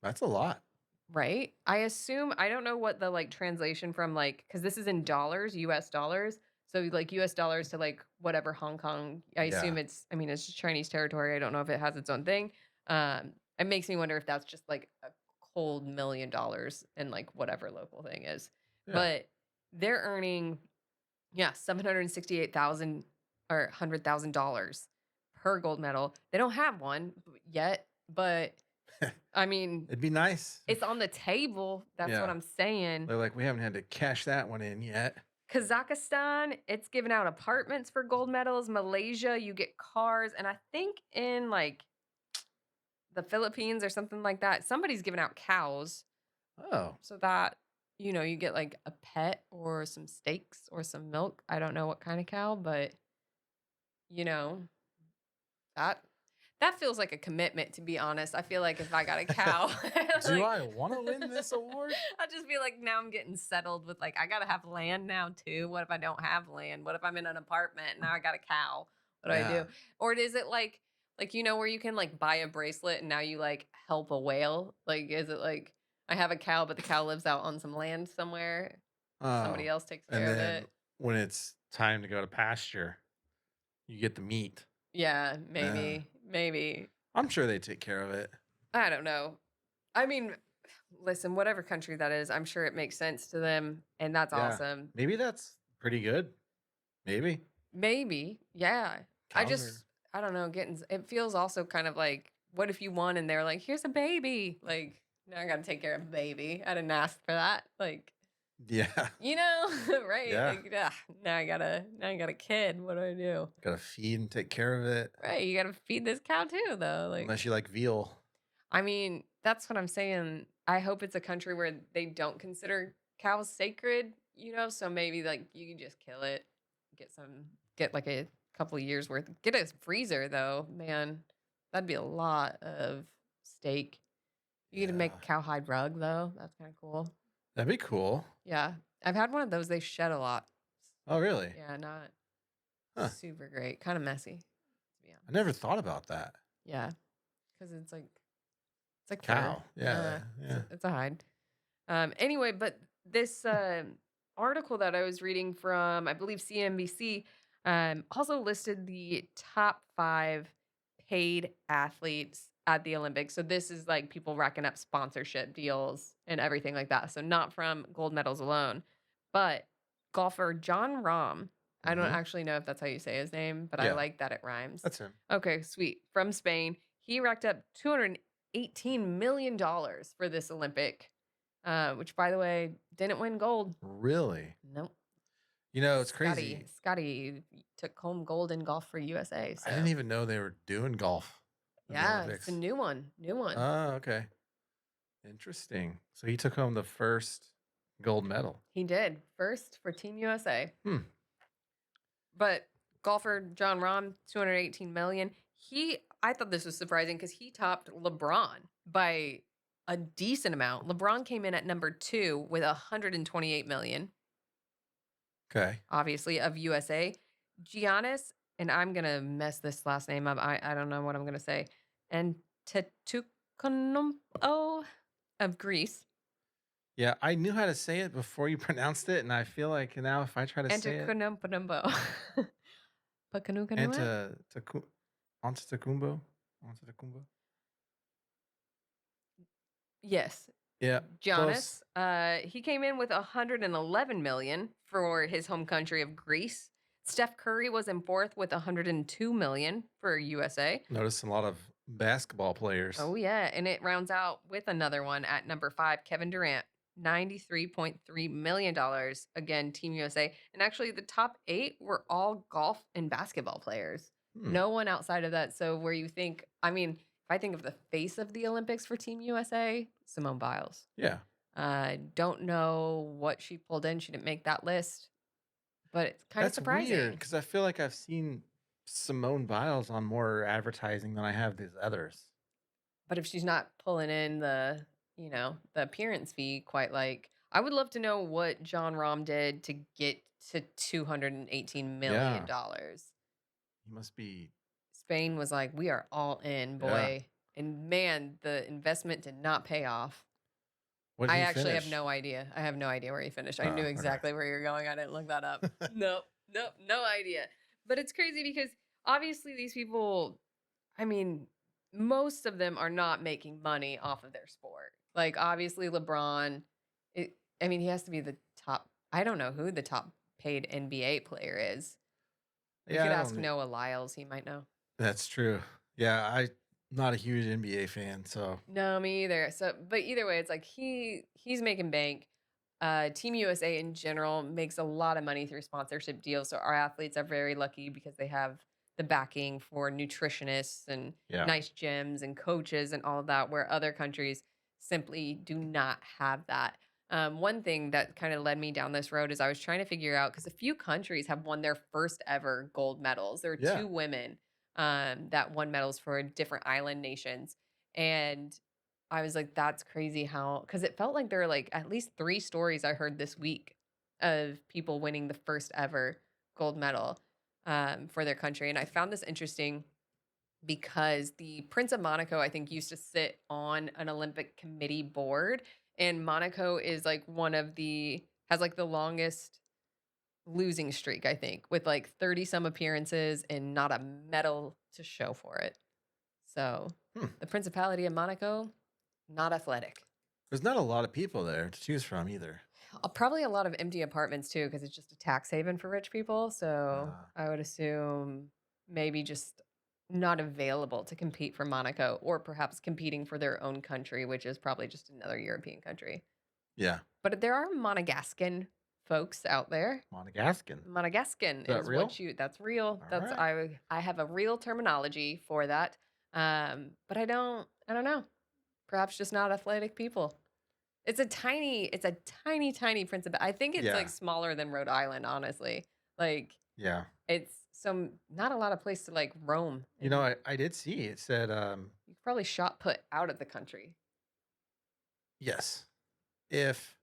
That's a lot. Right? I assume I don't know what the like translation from like because this is in dollars, US dollars. So like US dollars to like whatever Hong Kong. I assume it's it's Chinese territory. I don't know if it has its own thing. It makes me wonder if that's just like a cold $1 million in like whatever local thing is. Yeah. But they're earning 768,000 or $100,000 per gold medal. They don't have one yet, but I mean, It'd be nice. it's on the table. That's what I'm saying. They're like, we haven't had to cash that one in yet. Kazakhstan, it's giving out apartments for gold medals. Malaysia, you get cars. And I think in like the Philippines or something like that, somebody's giving out cows. Oh. So that, you get like a pet or some steaks or some milk. I don't know what kind of cow, but that feels like a commitment, to be honest. I feel like if I got a cow, Do I want to win this award? I'll just be like, now I'm getting settled with like, I got to have land now too. What if I don't have land? What if I'm in an apartment? Now I got a cow. What do I do? Or is it like, where you can like buy a bracelet and now you like help a whale? Like, is it like, I have a cow, but the cow lives out on some land somewhere. Somebody else takes care of it. When it's time to go to pasture, you get the meat. Yeah, maybe. I'm sure they take care of it. I don't know. I mean, listen, whatever country that is, I'm sure it makes sense to them, and that's awesome. Maybe that's pretty good. Maybe, yeah. Cows I don't know, it feels also kind of like, what if you won and they're like, here's a baby? Like, now I got to take care of a baby. I didn't ask for that. Like, yeah. Right? Yeah. Like, now I got a kid. What do I do? Gotta feed and take care of it. Right. You got to feed this cow too, though. Like, unless you like veal. I mean, that's what I'm saying. I hope it's a country where they don't consider cows sacred, so maybe like you can just kill it, get like a couple of years worth. Get a freezer though, man. That'd be a lot of steak. You get to make a cowhide rug though. That's kind of cool. That'd be cool. Yeah. I've had one of those. They shed a lot. Oh, really? Yeah, not super great. Kind of messy, to be honest. I never thought about that. Yeah. Because it's like cow. fur. Yeah. It's a hide. Anyway, but this article that I was reading from, I believe CNBC, also listed the top 5 paid athletes at the Olympics. So this is like people racking up sponsorship deals and everything like that. So not from gold medals alone, but golfer John Rahm. I don't actually know if that's how you say his name, but I like that it rhymes. That's him. Okay, sweet. From Spain. He racked up $218 million for this Olympic, which, by the way, didn't win gold. Really? Nope. It's crazy. Scotty took home gold in golf for USA. So. I didn't even know they were doing golf. Yeah, it's a new one. Oh, okay. Interesting. So he took home the first gold medal. He did. First for Team USA. But golfer John Rahm, $218 million. I thought this was surprising because he topped LeBron by a decent amount. LeBron came in at number 2 with $128 million. Okay. Obviously, of USA. Giannis, and I'm going to mess this last name up. I don't know what I'm going to say. And Tetukonompo of Greece. Yeah, I knew how to say it before you pronounced it, and I feel like now if I try to say it, Antakunumpanumbo. Pakanukanua? Anta Taku Antetokounmpo? Antetokounmpo? Yes. Yeah, close. Giannis, he came in with 111 million for his home country of Greece. Steph Curry was in fourth with 102 million for USA. Noticed a lot of basketball players. Oh yeah, and it rounds out with another one at number 5, Kevin Durant, $93.3 million. Again, Team USA. And actually the top 8 were all golf and basketball players. No one outside of that. So where you think, I mean, if I think of the face of the Olympics for Team USA, Simone Biles. Yeah. Don't know what she pulled in. She didn't make that list, but it's kind of That's weird surprising. because I feel like I've seen Simone Biles on more advertising than I have these others. But if she's not pulling in the, the appearance fee quite like, I would love to know what John Rahm did to get to $218 million. He must be. Spain was like, we are all in, boy. Yeah. And man, the investment did not pay off. I actually have no idea. I have no idea where he finished. I knew exactly where you're going. I didn't look that up. Nope, no idea. But it's crazy because obviously these people, I mean, most of them are not making money off of their sport. Like obviously LeBron, he has to be the top. I don't know who the top paid NBA player is. You could ask Noah Lyles. He might know. That's true. Yeah, I'm not a huge NBA fan, so. No, me either. So, but either way, it's like he's making bank. Team USA in general makes a lot of money through sponsorship deals. So our athletes are very lucky because they have the backing for nutritionists and nice gyms and coaches and all of that, where other countries simply do not have that. One thing that kind of led me down this road is I was trying to figure out, because a few countries have won their first ever gold medals. There were 2 women that won medals for different island nations. And I was like, that's crazy how, because it felt like there were like at least 3 stories I heard this week of people winning the first ever gold medal for their country. And I found this interesting because the Prince of Monaco, I think, used to sit on an Olympic committee board. And Monaco is like has like the longest losing streak, I think, with like 30 some appearances and not a medal to show for it. So the Principality of Monaco, not athletic. There's not a lot of people there to choose from either. Probably a lot of empty apartments too, because it's just a tax haven for rich people. So I would assume maybe just not available to compete for Monaco, or perhaps competing for their own country, which is probably just another European country. Yeah. But there are Monegascan folks out there. Monegascan is real? That's real. I have a real terminology for that. But I don't know. Perhaps just not athletic people. It's a tiny principality. I think it's like smaller than Rhode Island, honestly. Like, it's not a lot of place to like roam. You know, I did see it said you could probably shot put out of the country. Yes. If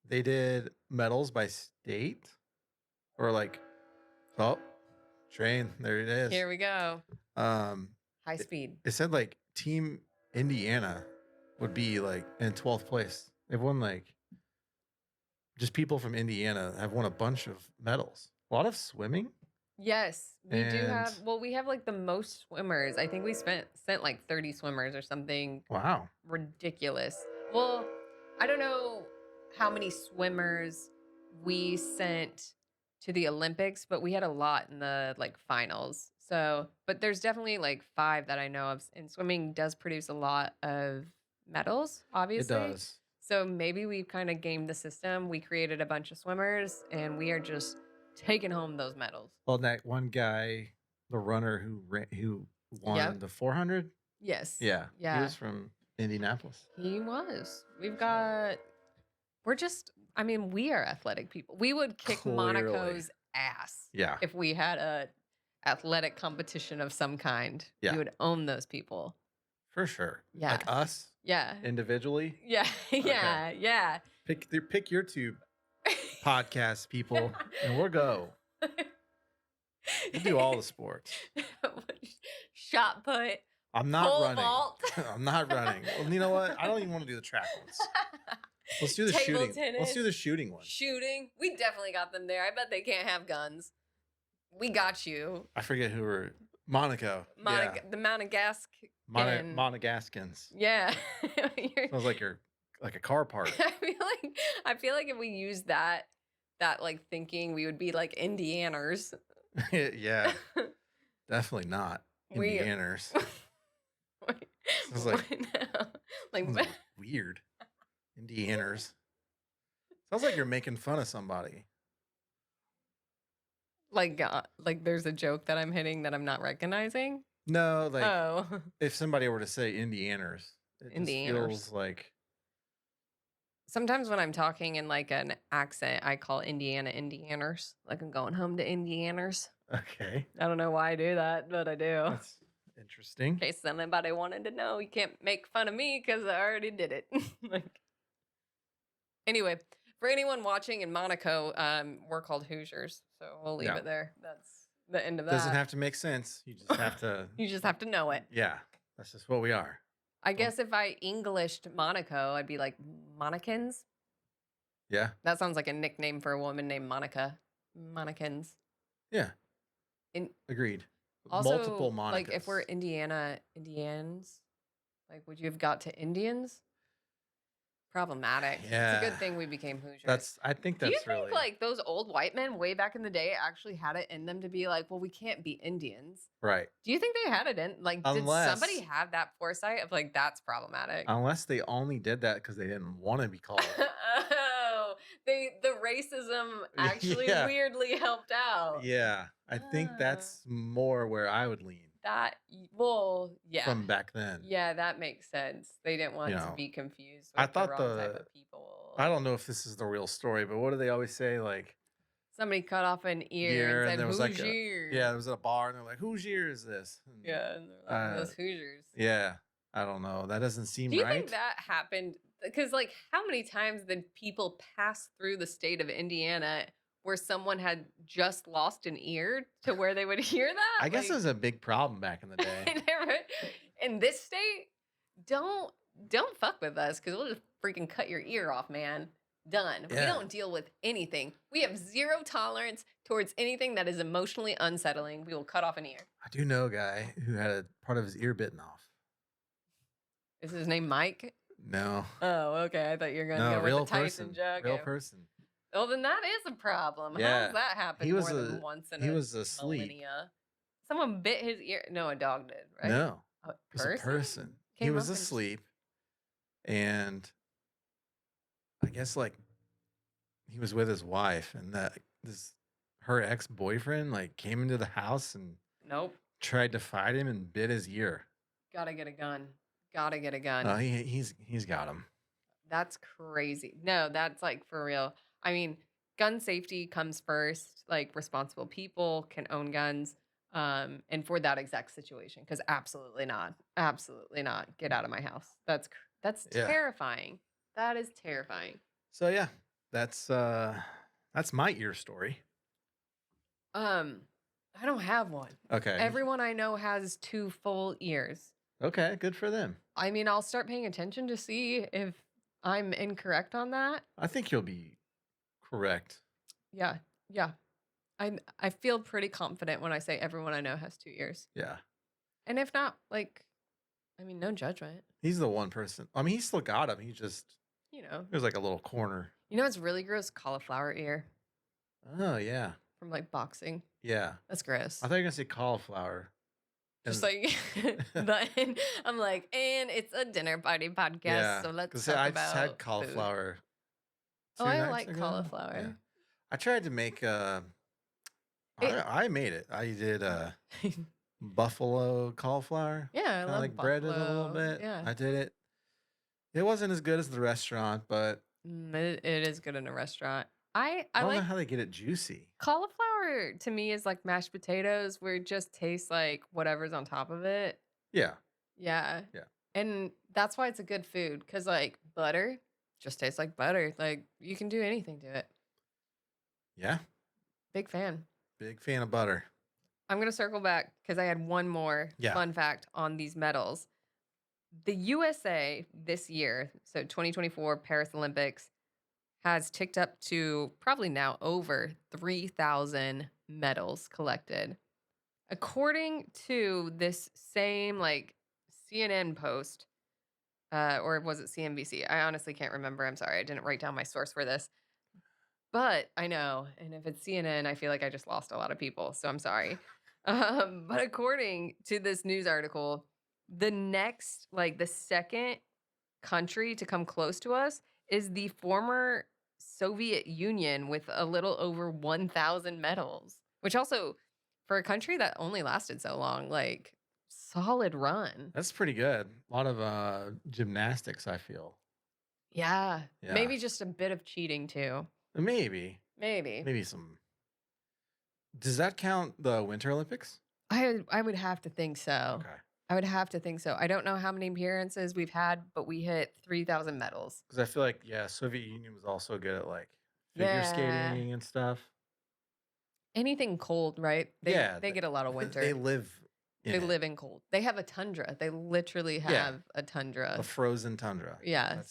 they did medals by state, or like, train, there it is. Here we go. High speed. It said like Team Indiana would be like in 12th place. They've won like, just people from Indiana have won a bunch of medals. A lot of swimming. Yes, we do have. Well, we have like the most swimmers. I think we sent like 30 swimmers or something. Wow. Ridiculous. Well, I don't know how many swimmers we sent to the Olympics, but we had a lot in the like finals. So, but there's definitely like 5 that I know of, and swimming does produce a lot of medals, obviously. It does. So maybe we've kind of gamed the system. We created a bunch of swimmers, and we are just taking home those medals. Well, that one guy, the runner who won the 400. Yes. Yeah. He was from Indianapolis. He was. We are athletic people. We would kick Monaco's ass. Yeah. If we had a athletic competition of some kind. Yeah. We would own those people. For sure. Yeah. Like us? Yeah. Individually? Yeah. Yeah. Okay. Yeah. Pick your 2 podcast people, and we'll go. We'll do all the sports. Shot put. I'm not running. Vault. I'm not running. Well, you know what? I don't even want to do the track ones. Let's do the Table shooting. Let's do tennis. the shooting one. Shooting. We definitely got them there. I bet they can't have guns. We got you. I forget who were Monaco. Yeah. The Monegaskins. Yeah. Sounds like you're like a car part. I feel like if we use that like thinking, we would be like Indianers. Yeah. Definitely not. Indianers. Sounds like weird. Indianers. Sounds like you're making fun of somebody. Like there's a joke that I'm hitting that I'm not recognizing. No, like if somebody were to say Indianers, it just feels like. Sometimes when I'm talking in like an accent, I call Indiana Indianers. Like I'm going home to Indianers. Okay. I don't know why I do that, but I do. That's interesting. In case anybody wanted to know, you can't make fun of me because I already did it. Anyway, for anyone watching in Monaco, we're called Hoosiers, so we'll leave it there. That's the end of that. Doesn't have to make sense. You just have to. You just have to know it. Yeah, that's just what we are. I guess if I Englished Monaco, I'd be like Monicans. Yeah. That sounds like a nickname for a woman named Monica. Monicans. Yeah. Agreed. Also, multiple Monicas. Like if we're Indians, like would you have got to Indians? Problematic. Yeah. It's a good thing we became Hoosiers. I think that's Do you think really like those old white men way back in the day actually had it in them to be like, well, we can't be Indians? right. Do you think they had it in did somebody have that foresight of like that's problematic? Unless they only did that because they didn't want to be called. Oh, the racism actually weirdly helped out. Yeah, I think that's more where I would lean. Yeah. From back then. Yeah, that makes sense. They didn't want to be confused with I thought the wrong type of people. I don't know if this is the real story, but what do they always say? Like somebody cut off an ear and said, there was "Whose ear?" There was a bar, and they're like, "Whose ear is this?" And, yeah, and they're like, "Those Hoosiers." Yeah, I don't know. That doesn't seem right. Do you think that happened? Because like, how many times did people pass through the state of Indiana where someone had just lost an ear to where they would hear that? I guess it was a big problem back in the day. In this state, don't fuck with us because we'll just freaking cut your ear off, man. Done. Yeah. We don't deal with anything. We have zero tolerance towards anything that is emotionally unsettling. We will cut off an ear. I do know a guy who had a part of his ear bitten off. Is his name Mike? No. Oh, okay. I thought you were going to go with the Tyson joke. Real person. Well, then that is a problem. Yeah. How does that happen more than once in a asleep. millennia? Someone bit his ear. No, a dog did, right? No. It was a person. He was asleep. And I guess like he was with his wife and her ex-boyfriend like came into the house and tried to fight him and bit his ear. Gotta get a gun. No, he's got him. That's crazy. No, that's like for real. I mean, gun safety comes first. Like responsible people can own guns. And for that exact situation, because absolutely not. Get out of my house. That's terrifying. That is terrifying. So yeah, that's my ear story. I don't have one. Okay. Everyone I know has 2 full ears. Okay, good for them. I mean, I'll start paying attention to see if I'm incorrect on that. I think you'll be correct. Yeah. I feel pretty confident when I say everyone I know has 2 ears. Yeah. And if not, like, I mean, no judgment. He's the one person. I mean, he still got him. He just, there's like a little corner. You know what's really gross? Cauliflower ear. Oh, yeah. From like boxing. Yeah. That's gross. I thought you were going to say cauliflower. Just like, I'm like, and it's a dinner party podcast, so let's talk about just had cauliflower. Oh, I like cauliflower. Yeah. I tried to make I made it. I did buffalo cauliflower. Yeah, I love like buffalo. breaded it a little bit. Yeah, I did it. It wasn't as good as the restaurant, but it is good in a restaurant. I don't like know how they get it juicy. Cauliflower to me is like mashed potatoes, where it just tastes like whatever's on top of it. Yeah. Yeah. Yeah. And that's why it's a good food, because like butter just tastes like butter. Like you can do anything to it. Yeah. Big fan. Big fan of butter. I'm going to circle back because I had one more fun fact on these medals. The USA this year, so 2024 Paris Olympics, has ticked up to probably now over 3,000 medals collected. According to this same like CNN post, or was it CNBC? I honestly can't remember. I'm sorry. I didn't write down my source for this. But I know, and if it's CNN, I feel like I just lost a lot of people, so I'm sorry. But according to this news article, the second country to come close to us is the former Soviet Union with a little over 1,000 medals, which also, for a country that only lasted so long, like solid run. That's pretty good. A lot of gymnastics, I feel. Yeah, Yeah. maybe just a bit of cheating too. Maybe. Maybe. Maybe some. Does that count the Winter Olympics? I would have to think so. Okay. I would have to think so. I don't know how many appearances we've had, but we hit 3,000 medals. Because I feel like, yeah, Soviet Union was also good at like figure Yeah. skating and stuff. Anything cold, right? They get a lot of winter. They live live in cold. They have a tundra. They literally have a tundra. a frozen tundra. Yeah.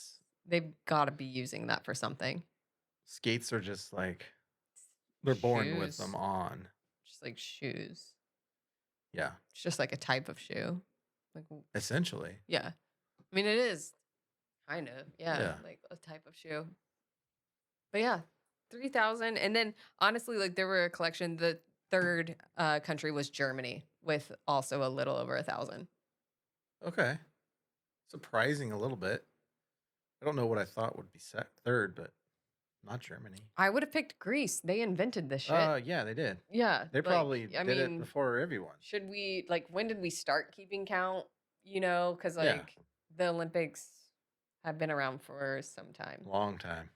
They've got to be using that for something. Skates are just like, they're born with Shoes. them on. Just like shoes. Yeah. It's just like a type of shoe. Like Essentially. Yeah. I mean, it is kind of. Yeah. Like a type of shoe. But yeah, 3,000. And then honestly, like there were a collection. The third country was Germany with also a little over 1,000. Okay. Surprising a little bit. I don't know what I thought would be third, but not Germany. I would have picked Greece. They invented this shit. Yeah, they did. Yeah. They probably did it before everyone. Should we, like, when did we start keeping count? You know, because, like, the Olympics have been around for some time. Long time.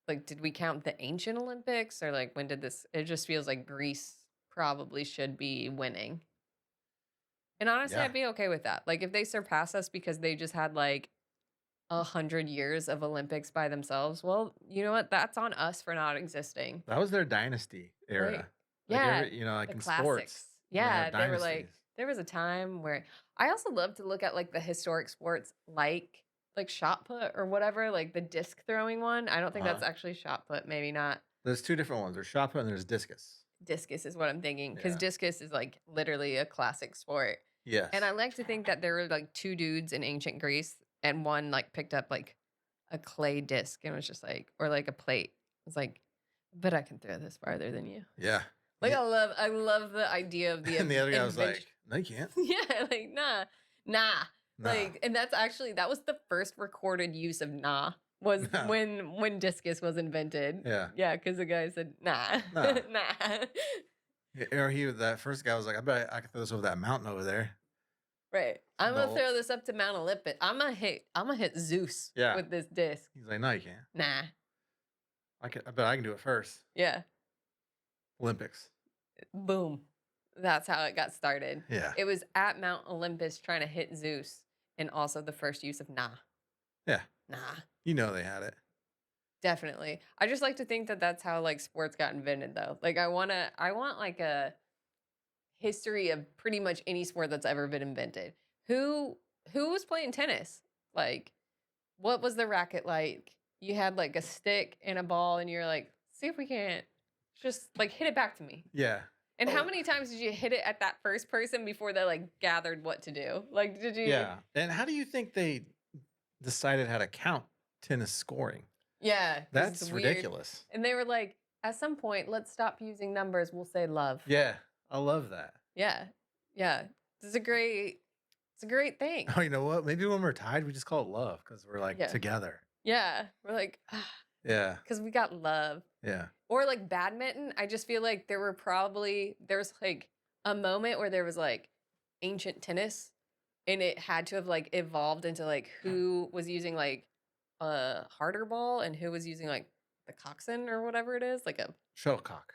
Like, did we count the ancient Olympics? Or, like, when did this? It just feels like Greece probably should be winning. And honestly, I'd be okay with that. Like, if they surpass us because they just had, like, 100 years of Olympics by themselves, well, you know what? That's on us for not existing. That was their dynasty era. Right? Like Yeah. you know, like in classics. sports. Yeah, they were like, there was a time where I also love to look at like the historic sports like shot put or whatever, like the disc throwing one. I don't think that's actually shot put, maybe not. There's two different ones. There's shot put and there's discus. Discus is what I'm thinking, because discus is like literally a classic sport. Yes. And I like to think that there were like two dudes in ancient Greece, and one like picked up like a clay disc and was just like, or like a plate. It's like, but I can throw this farther than you. Yeah. Like I love the idea of the and the other guy was like, no, you can't. Yeah, like nah. Like, and that was the first recorded use of was when discus was invented. Yeah. Yeah, because the guy said nah. Nah. Or that first guy was like, I bet I could throw this over that mountain over there. Right. I'm gonna throw this up to Mount Olympus. I'm gonna hit Zeus with this disc. He's like, no, you can't. Nah. I bet I can do it first. Yeah. Olympics. Boom. That's how it got started. Yeah. It was at Mount Olympus trying to hit Zeus, and also the first use of nah. Yeah. Nah. You know they had it. Definitely. I just like to think that that's how like sports got invented, though. Like I want like a history of pretty much any sport that's ever been invented. Who was playing tennis? Like, what was the racket like? You had like a stick and a ball, and you're like, see if we can't just like hit it back to me. Yeah. And how many times did you hit it at that first person before they like gathered what to do? Like, did you? Yeah. And how do you think they decided how to count tennis scoring? Yeah. That's ridiculous. And they were like, at some point, let's stop using numbers. We'll say love. Yeah. I love that. Yeah. Yeah. It's a great thing. Oh, you know what? Maybe when we're tied, we just call it love because we're like together. Yeah. We're like, yeah. Because we got love. Yeah. Or like badminton. I just feel like there was like a moment where there was like ancient tennis, and it had to have like evolved into like who was using like a harder ball and who was using like the coxswain or whatever it is, like a shuttlecock.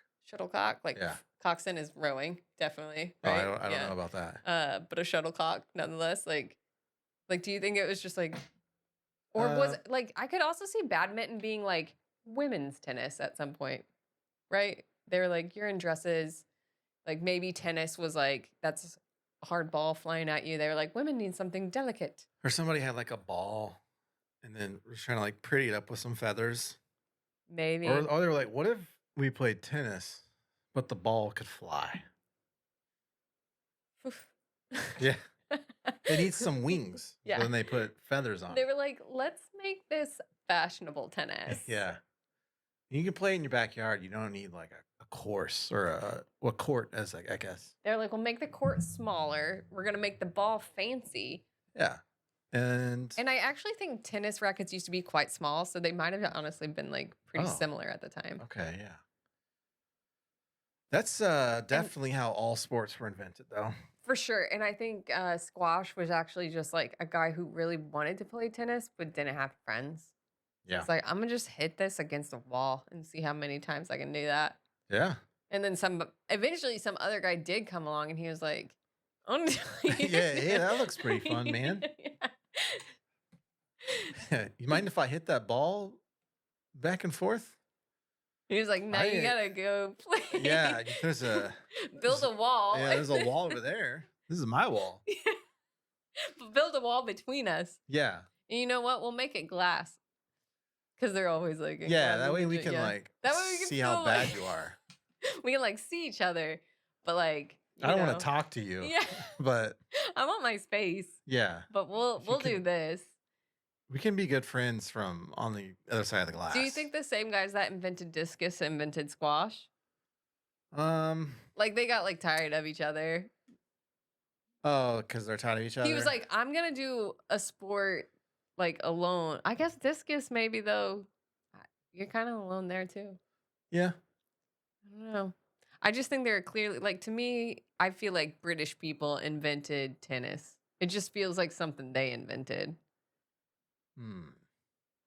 Like coxswain is rowing, definitely. Right? Oh, I don't know about that. But a shuttlecock nonetheless. Like, do you think it was just like, or was it like, I could also see badminton being like women's tennis at some point, right? They were like, you're in dresses. Like maybe tennis was like, that's hard ball flying at you. They were like, women need something delicate. Or somebody had like a ball and then was trying to like pretty it up with some feathers. Maybe. Or they were like, what if we played tennis, but the ball could fly? Yeah. It needs some wings. Yeah. So then they put feathers on it. They were like, let's make this fashionable tennis. Yeah. You can play it in your backyard. You don't need like a course or a court, as I guess. They're like, we'll make the court smaller. We're going to make the ball fancy. Yeah. And I actually think tennis rackets used to be quite small, so they might have honestly been like pretty similar at the time. Okay, yeah. That's definitely how all sports were invented, though. For sure. And I think squash was actually just like a guy who really wanted to play tennis but didn't have friends. Yeah. It's like, I'm going to just hit this against a wall and see how many times I can do that. Yeah. And then eventually some other guy did come along and he was like, oh, yeah, that looks pretty fun, man. Yeah. You mind if I hit that ball back and forth? He was like, no, you gotta go play. Yeah, there's build a wall. Yeah, there's a wall over there. This is my wall. Build a wall between us. Yeah. And you know what? We'll make it glass. Because they're always like, yeah, that way we can like see how bad you are. We can like see each other, but like I don't want to talk to you. Yeah. But I want my space. Yeah. But we'll do this. We can be good friends from on the other side of the glass. Do you think the same guys that invented discus invented squash? Like they got like tired of each other. Oh, because they're tired of each other? He was like, I'm gonna do a sport like alone. I guess discus maybe though. You're kind of alone there too. Yeah. I don't know. I just think they're clearly like to me, I feel like British people invented tennis. It just feels like something they invented.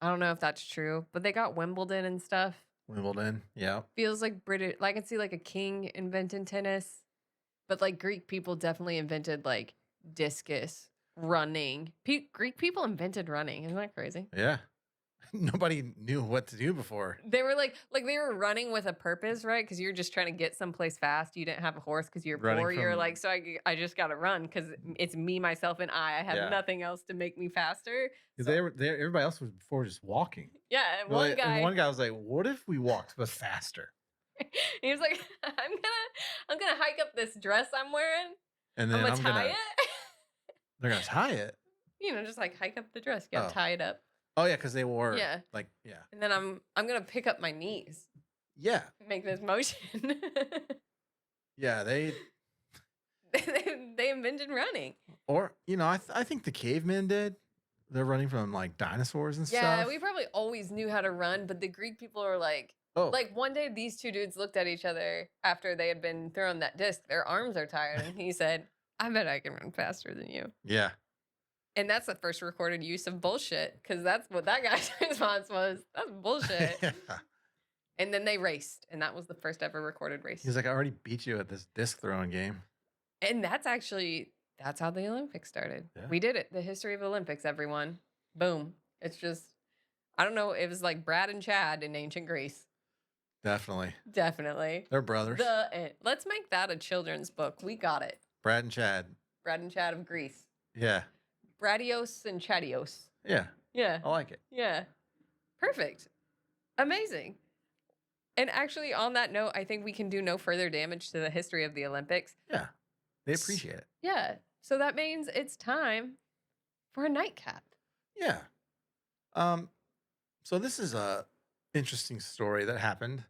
I don't know if that's true, but they got Wimbledon and stuff. Wimbledon, yeah. Feels like British. Like I can see like a king inventing tennis, but like Greek people definitely invented like discus, running. Greek people invented running. Isn't that crazy? Yeah. Nobody knew what to do before. They were like they were running with a purpose, right? Because you're just trying to get someplace fast. You didn't have a horse because you're poor. You're like, so I just got to run because it's me, myself, and I have nothing else to make me faster. Because everybody else was before just walking. Yeah, and one guy was like, "What if we walked but faster?" He was like, "I'm gonna hike up this dress I'm wearing, and then I'm gonna tie it." They're gonna tie it. You know, just like hike up the dress. You gotta tie it up. Oh yeah, because they wore And then I'm gonna pick up my knees. Yeah. Make this motion. Yeah, they invented running. Or I think the cavemen did. They're running from like dinosaurs and stuff. Yeah, we probably always knew how to run, but the Greek people are like, like one day these two dudes looked at each other after they had been thrown that disc. Their arms are tired, and he said, "I bet I can run faster than you." Yeah. And that's the first recorded use of bullshit, because that's what that guy's response was. That's bullshit. Yeah. And then they raced, and that was the first ever recorded race. He's like, I already beat you at this disc throwing game. And that's how the Olympics started. Yeah. We did it. The history of Olympics, everyone. Boom. It's just, I don't know. It was like Brad and Chad in ancient Greece. Definitely. They're brothers. Let's make that a children's book. We got it. Brad and Chad. Brad and Chad of Greece. Yeah. Bradios and Chadios. Yeah. Yeah. I like it. Yeah. Perfect. Amazing. And actually, on that note, I think we can do no further damage to the history of the Olympics. Yeah. They appreciate it. Yeah. So that means it's time for a nightcap. Yeah. So this is a interesting story that happened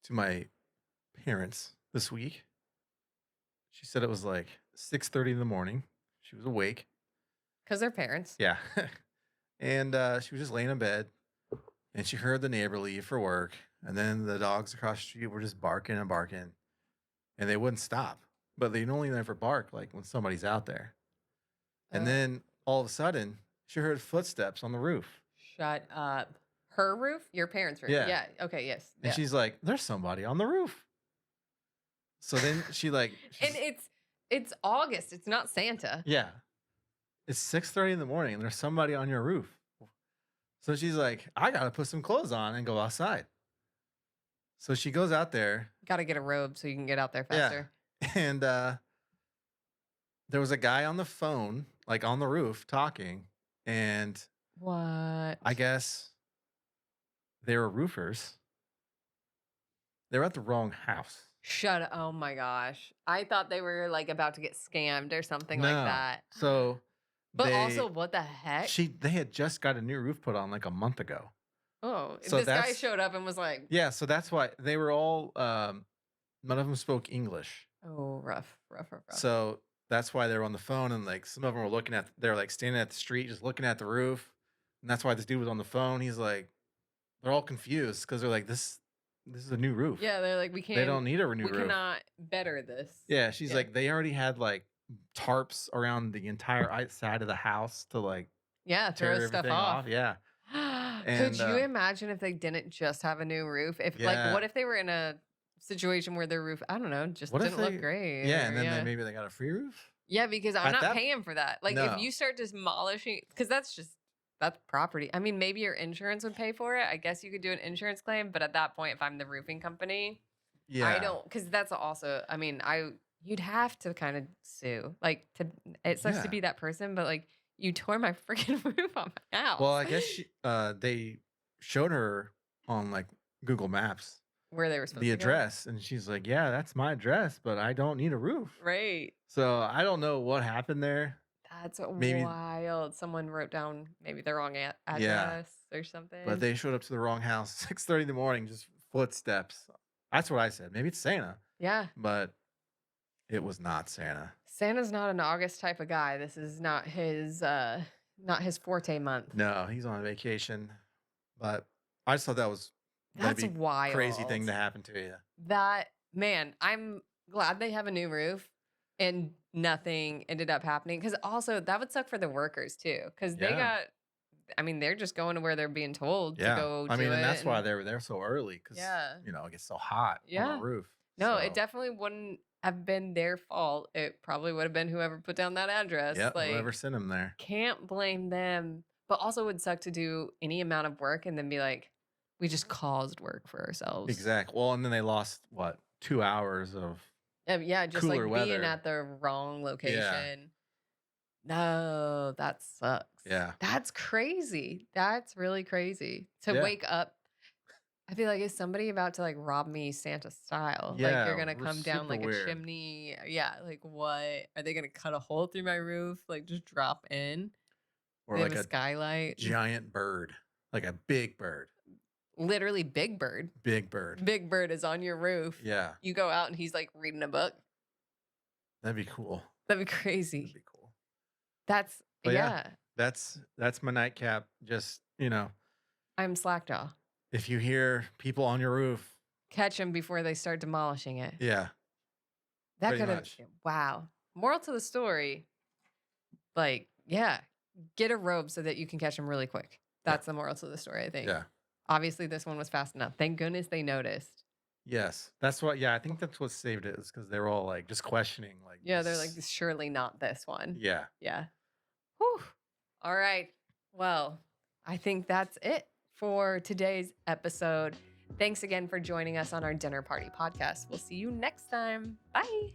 to my parents this week. She said it was like 6:30 in the morning. She was awake. Because they're parents. Yeah. And she was just laying in bed, and she heard the neighbor leave for work, and then the dogs across the street were just barking and barking, and they wouldn't stop. But they only ever bark like when somebody's out there. And then all of a sudden, she heard footsteps on the roof. Shut up. Her roof? Your parents' roof? Yeah. Okay, yes. And she's like, there's somebody on the roof. So then and it's August. It's not Santa. Yeah. It's 6:30 in the morning and there's somebody on your roof. So she's like, I got to put some clothes on and go outside. So she goes out there. Got to get a robe so you can get out there faster. Yeah. And there was a guy on the phone, like on the roof talking, and What? I guess they were roofers. They were at the wrong house. Shut up. Oh my gosh. I thought they were like about to get scammed or something like No. that. So But they also, what the heck? they had just got a new roof put on like a month ago. Oh, So this guy that's showed up and was like, yeah, so that's why they were all none of them spoke English. oh, rough, rough, rough, rough. So that's why they were on the phone, and like some of them were they're like standing at the street just looking at the roof. And that's why this dude was on the phone. He's like, they're all confused because they're like, this is a new roof. Yeah, they're like, They don't need a new we roof. cannot better this. Yeah, she's like, they already had like tarps around the entire side of the house to like throw tear stuff everything off. Yeah. Could you imagine if they didn't just have a new roof? If like, what if they were in a situation where their roof, I don't know, just didn't look great? Yeah, and then maybe they got a free roof. Yeah, because I'm not paying for that. Like, if you start demolishing, because that's property. I mean, maybe your insurance would pay for it. I guess you could do an insurance claim, but at that point, if I'm the roofing company, I don't, because that's also, I mean, you'd have to kind of sue. Like, it sucks to be that person, but like, you tore my freaking roof on my house. Well, I guess they showed her on like Google Maps where they were supposed to the address, and she's like, "Yeah, that's my address, but I don't need a roof." Right. So I don't know what happened there. That's wild. Someone wrote down maybe the wrong address or something. But they showed up to the wrong house, 6:30 in the morning, just footsteps. That's what I said. Maybe it's Santa. Yeah. But it was not Santa. Santa's not an August type of guy. This is not his forte month. No, he's on vacation. But I just thought that was that's wild. Crazy thing to happen to you. That, man, I'm glad they have a new roof and nothing ended up happening. Because also that would suck for the workers too. Because they're just going to where they're being told to go do it. And that's why they were there so early. Because, it gets so hot on the roof. No, it definitely wouldn't have been their fault. It probably would have been whoever put down that address. Yeah, whoever sent them there. Can't blame them. But also would suck to do any amount of work and then be like, we just caused work for ourselves. Exactly. Well, and then they lost, 2 hours of just like being at the wrong location. Yeah. No, that sucks. Yeah. That's crazy. That's really crazy. To wake up. I feel like, is somebody about to like rob me Santa style? Yeah, like you're going to come down like weird. a chimney. Yeah. Like what? Are they going to cut a hole through my roof? Like just drop in? Or they like a skylight? Giant bird. Like a big bird. Literally Big Bird. Big Bird. Big Bird is on your roof. Yeah. You go out and he's like reading a book. That'd be cool. That'd be crazy. That'd be cool. That's my nightcap. Just, I'm Slackjaw. If you hear people on your roof, catch them before they start demolishing it. Yeah. That could have, wow. Moral to the story, like, get a robe so that you can catch them really quick. That's the moral to the story, I think. Yeah. Obviously, this one was fast enough. Thank goodness they noticed. Yes. That's what, I think that's what saved it, is because they were all like just questioning. Like, they're like, surely not this one. Yeah. Yeah. Whew. All right. Well, I think that's it for today's episode. Thanks again for joining us on our Dinner Party podcast. We'll see you next time. Bye.